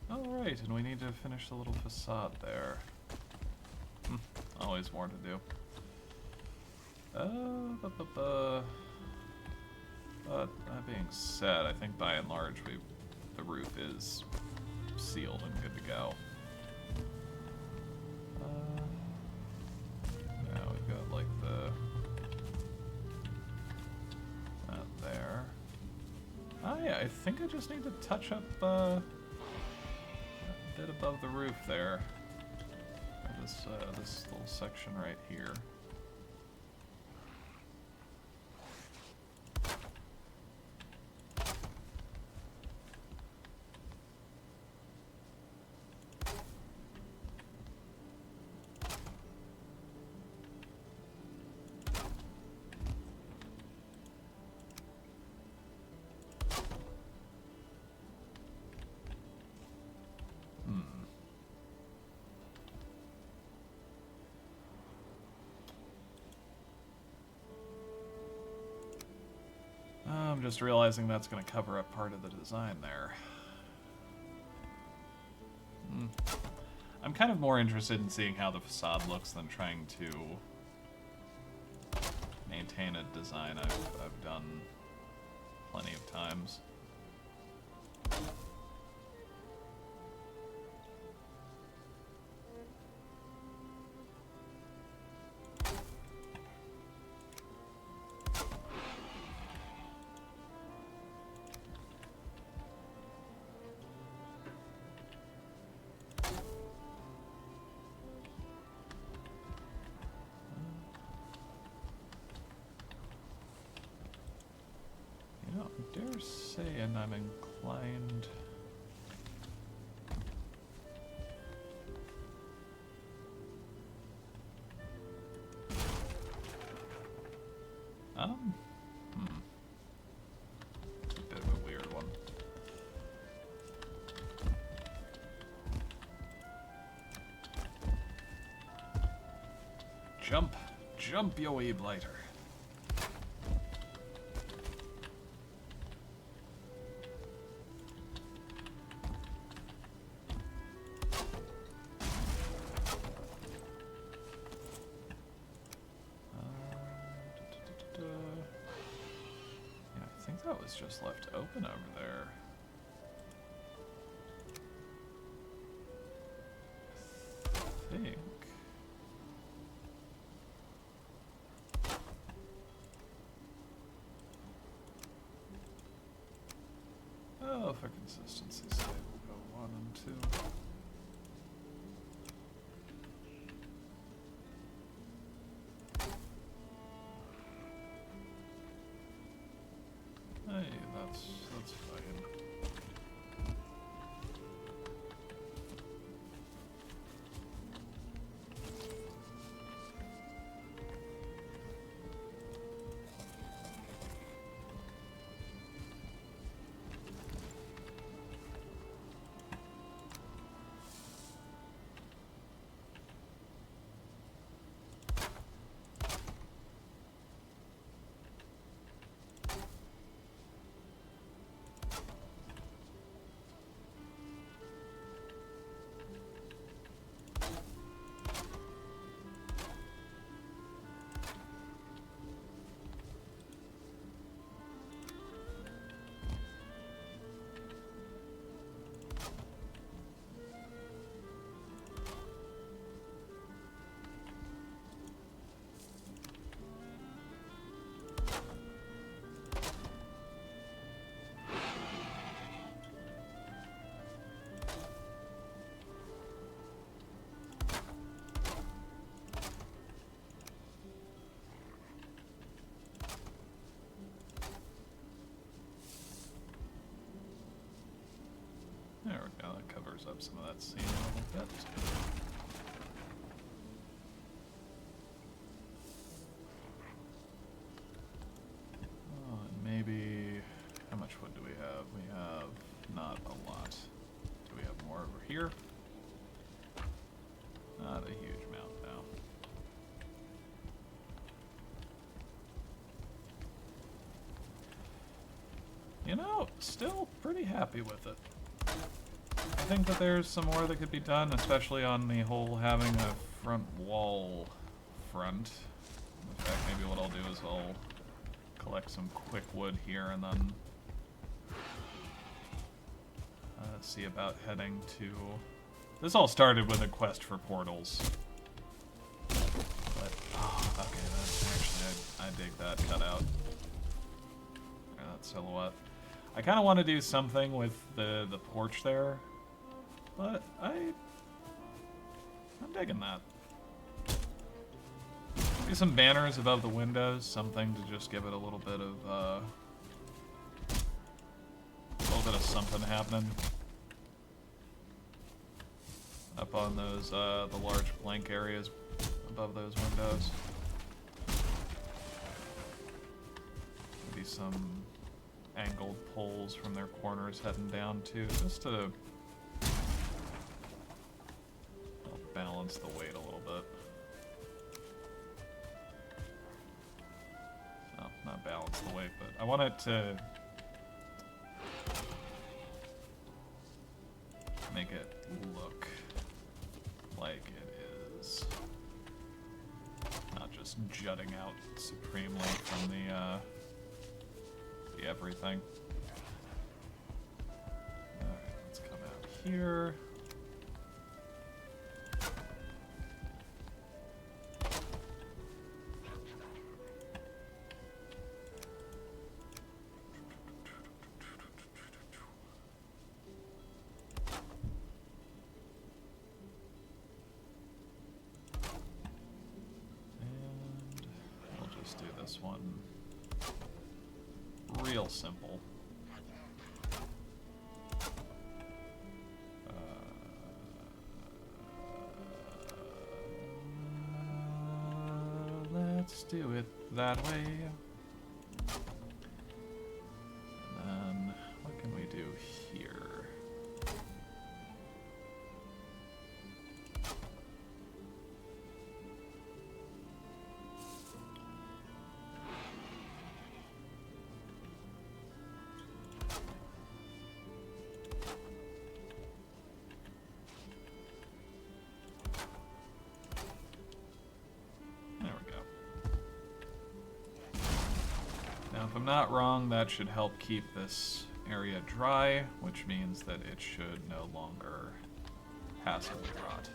Alright, and we need to finish the little facade there. Always more to do. But that being said, I think by and large the roof is sealed and good to go. Now we've got like that there. Ah yeah, I think I just need to touch up a bit above the roof there. This little section right here. I'm just realizing that's going to cover up part of the design there. I'm kind of more interested in seeing how the facade looks than trying to maintain a design I've done plenty of times. saying I'm inclined. It's a bit of a weird one. Jump, yo wee blighter. Yeah, I think that was just left open over there. I think. Oh, for consistency's sake, we'll go 1 and 2. Hey, that's fine. There we go, that covers up some of that scene a little bit. Oh, and maybe... How much wood do we have? We have not a lot. Do we have more over here? Not a huge amount now. You know, still pretty happy with it. I think that there's some more that could be done, especially on the whole having a front wall front. In fact, maybe what I'll do is I'll collect some quick wood here and then see about heading to... This all started with a quest for portals. But, oh, okay, that's actually, I dig that cutout. Yeah, that silhouette. I kind of want to do something with the porch there, but I'm digging that. Maybe some banners above the windows, something to just give it a little bit of something happening. Up on those the large blank areas above those windows. Maybe some angled poles from their corners heading down too, just to help balance the weight a little bit. Oh, not balance the weight, but I want it to make it look like it is not just jutting out supremely from the everything. Alright, let's come out here. And we'll just do this one real simple. let's do it that way. And then, what can we do here? If I'm not wrong, that should help keep this area dry, which means that it should no longer passively rot.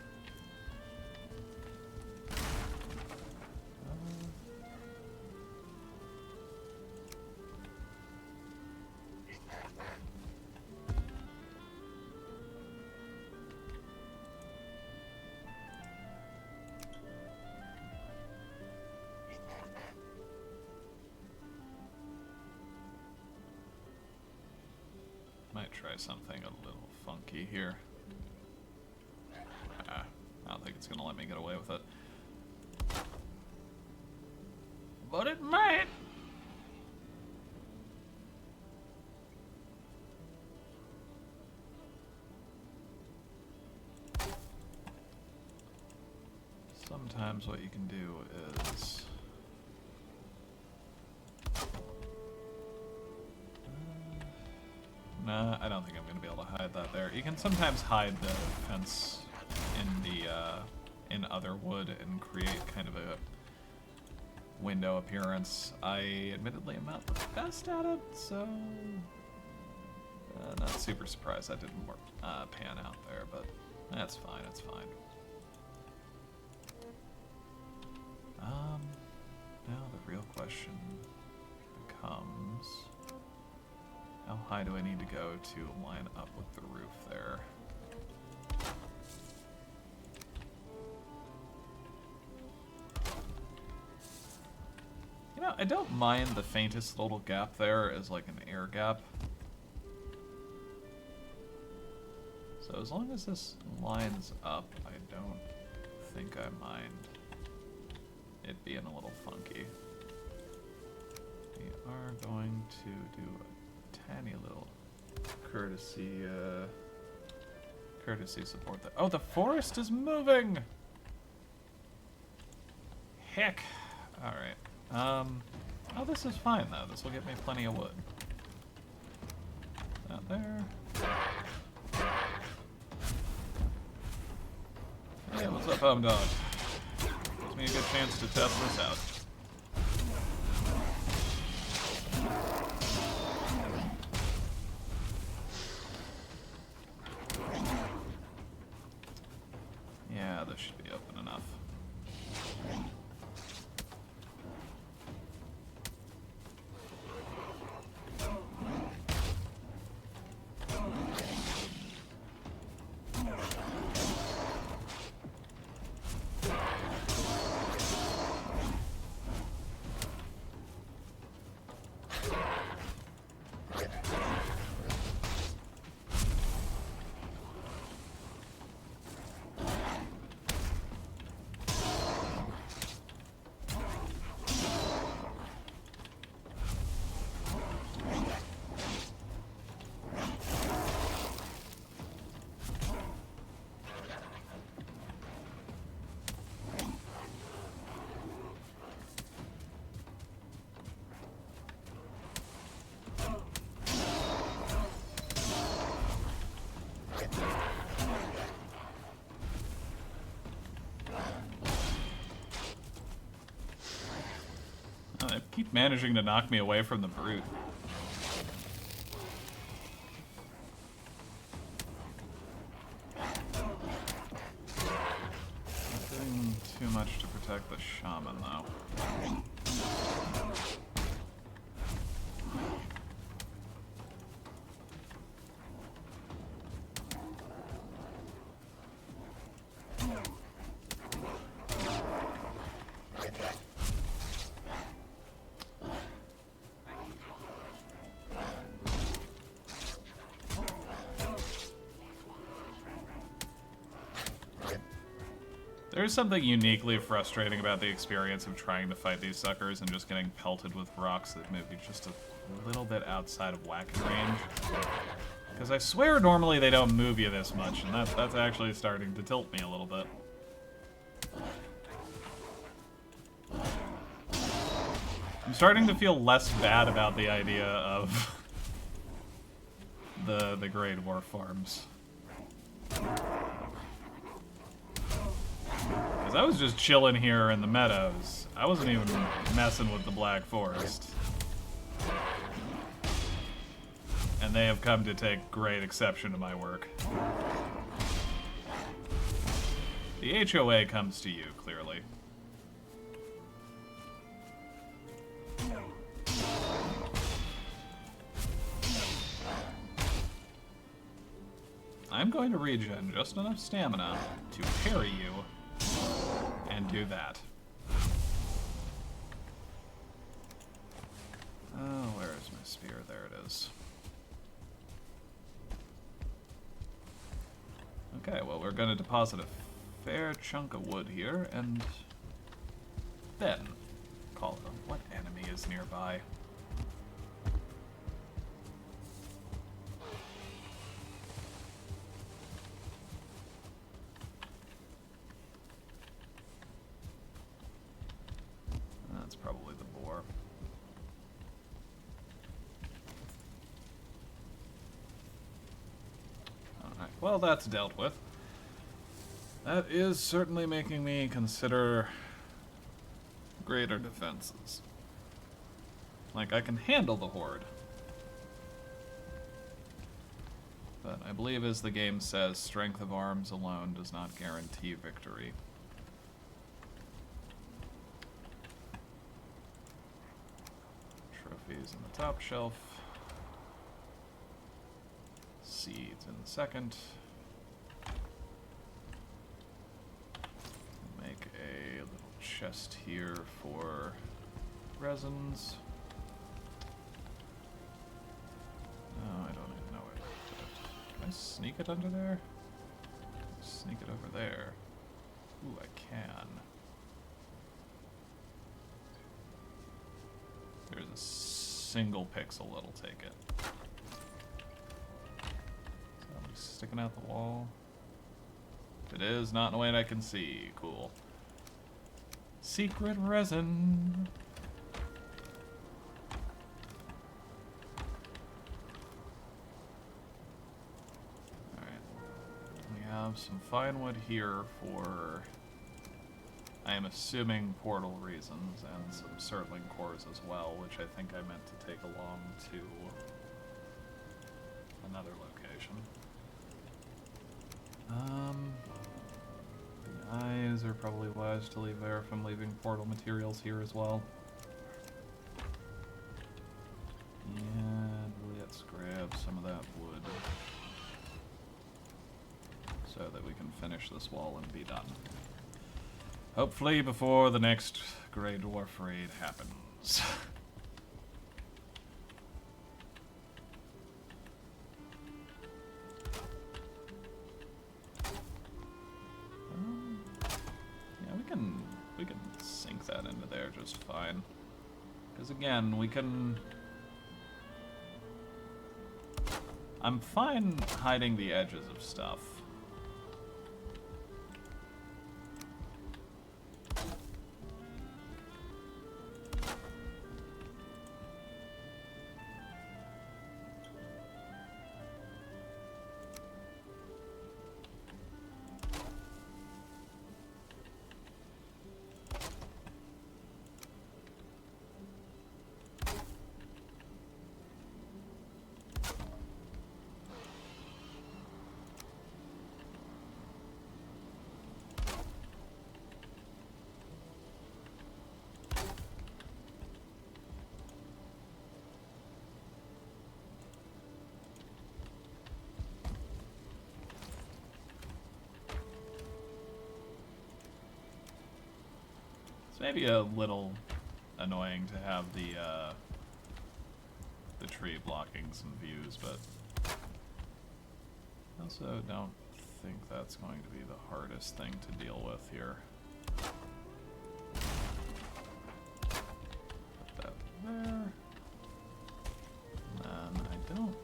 Might try something a little funky here. I don't think it's gonna let me get away with it. But it might! Sometimes what you can do is... Nah, I don't think I'm going to be able to hide that there. You can sometimes hide the fence in the in other wood and create kind of a window appearance. I admittedly am not the best at it, so not super surprised that didn't work, pan out there, but that's fine, it's fine. Now the real question becomes... How high do I need to go to line up with the roof there? You know, I don't mind the faintest little gap there as like an air gap. So as long as this lines up, I don't think I mind it being a little funky. We are going to do a tiny little courtesy support there. Oh, the forest is moving! Heck! Alright. Oh, this is fine, though. This will get me plenty of wood. Out there. Hey, what's up, home dog? Gives me a good chance to test this out. Yeah, this should be open enough. They keep managing to knock me away from the brute. Not doing too much to protect the shaman, though. There's something uniquely frustrating about the experience of trying to fight these suckers and just getting pelted with rocks that move you just a little bit outside of whacking range. Because I swear normally they don't move you this much, and that's actually starting to tilt me a little bit. I'm starting to feel less bad about the idea of the Grey Dwarf farms. Because I was just chilling here in the meadows. I wasn't even messing with the Black Forest. And they have come to take great exception to my work. The HOA comes to you, clearly. I'm going to regen just enough stamina to parry you and do that. Oh, where is my spear? There it is. Okay, well, we're going to deposit a fair chunk of wood here, and then call them. What enemy is nearby? That's probably the boar. Alright, well, that's dealt with. That is certainly making me consider greater defenses. Like, I can handle the horde. But I believe, as the game says, strength of arms alone does not guarantee victory. Trophies in the top shelf. Seeds in the second. Make a little chest here for resins. Oh, I don't even know where to put it. Can I sneak it under there? Sneak it over there. Ooh, I can. There's a single pixel that'll take it. Somebody sticking out the wall. If it is, not in a way I can see. Cool. Secret resin. Have some fine wood here for, I am assuming, portal reasons, and some surtling cores as well, which I think I meant to take along to another location. The eyes are probably wise to leave there if I'm leaving portal materials here as well. And let's grab some of that wood, so that we can finish this wall and be done. Hopefully before the next Grey Dwarf raid happens. Yeah, we can sink that into there just fine. Because again, we can... I'm fine hiding the edges of stuff. Maybe a little annoying to have the tree blocking some views, but I also don't think that's going to be the hardest thing to deal with here. Put that there. And then I don't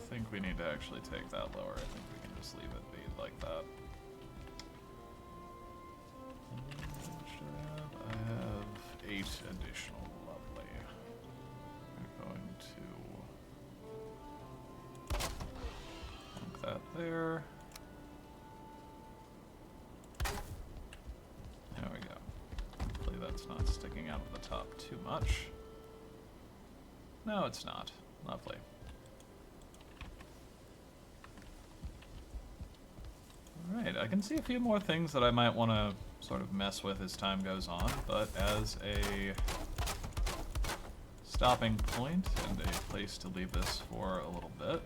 think we need to actually take that lower. I think we can just leave it be like that. I have 8 additional. Lovely. We're going to plunk that there. There we go. Hopefully that's not sticking out of the top too much. No, it's not. Lovely. Alright, I can see a few more things that I might want to sort of mess with as time goes on, but as a stopping point and a place to leave this for a little bit,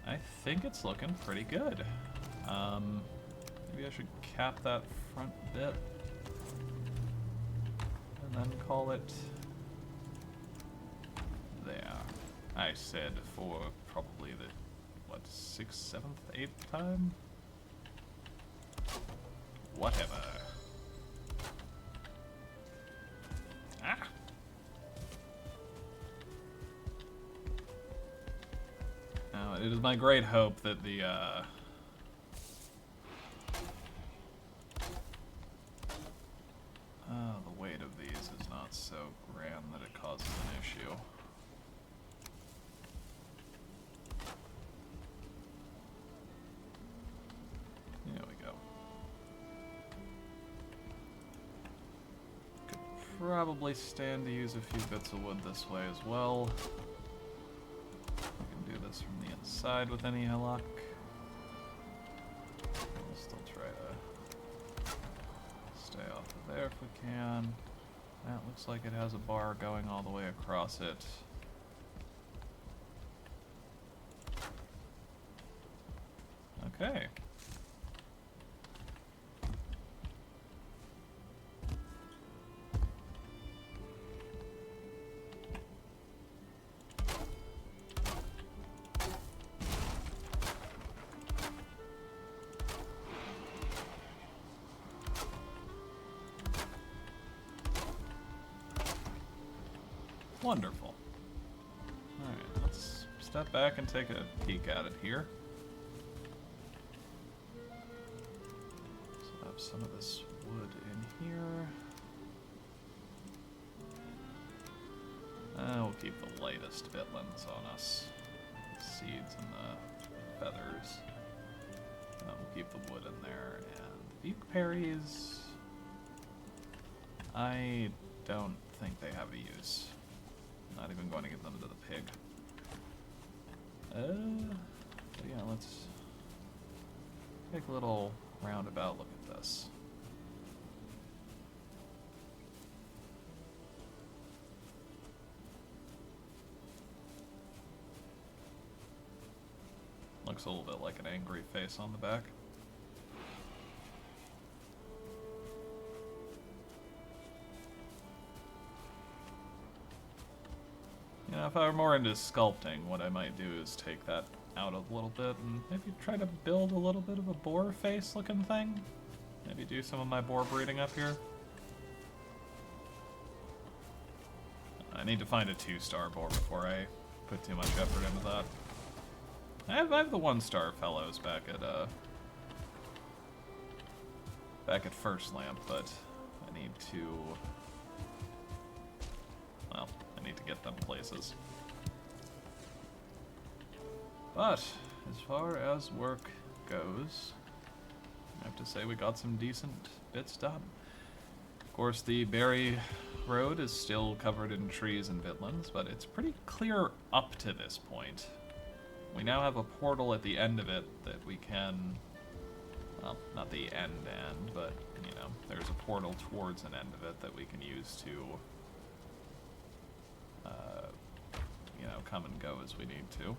I think it's looking pretty good. Maybe I should cap that front bit and then call it there. I said for probably the, what, 6th, 7th, 8th time? Whatever. Ah! Now, it is my great hope that the weight of these is not so grand that it causes an issue. There we go. Could probably stand to use a few bits of wood this way as well. We can do this from the inside with any luck. We'll still try to stay off of there if we can. That looks like it has a bar going all the way across it. Okay. Wonderful. Alright, let's step back and take a peek at it here. So I have some of this wood in here. We'll keep the lightest vitlins on us. The seeds and the feathers. And then we'll keep the wood in there. And beakberries, I don't think they have a use. Not even going to give them to the pig. But yeah, let's take a little roundabout look at this. Looks a little bit like an angry face on the back. You know, if I were more into sculpting, what I might do is take that out a little bit and maybe try to build a little bit of a boar face looking thing. Maybe do some of my boar breeding up here. I need to find a 2-star boar before I put too much effort into that. I have the 1-star fellows back at First Lamp, but I need to, well, I need to get them places. But as far as work goes, I have to say we got some decent bits done. Of course, the Berryroad is still covered in trees and vitlins, but it's pretty clear up to this point. We now have a portal at the end of it that we can, well, not the end, but, you know, there's a portal towards an end of it that we can use to, you know, come and go as we need to.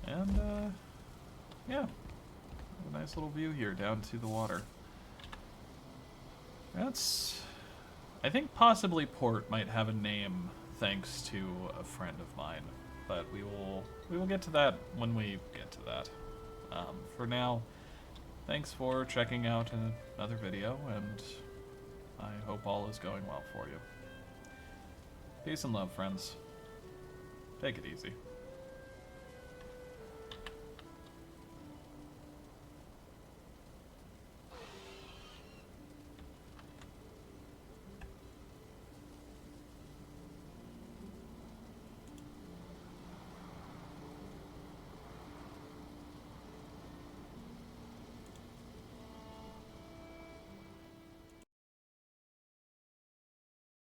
And, yeah, a nice little view here down to the water. That's, I think possibly Port might have a name thanks to a friend of mine. But we will get to that when we get to that. For now, thanks for checking out another video, and I hope all is going well for you. Peace and love, friends. Take it easy.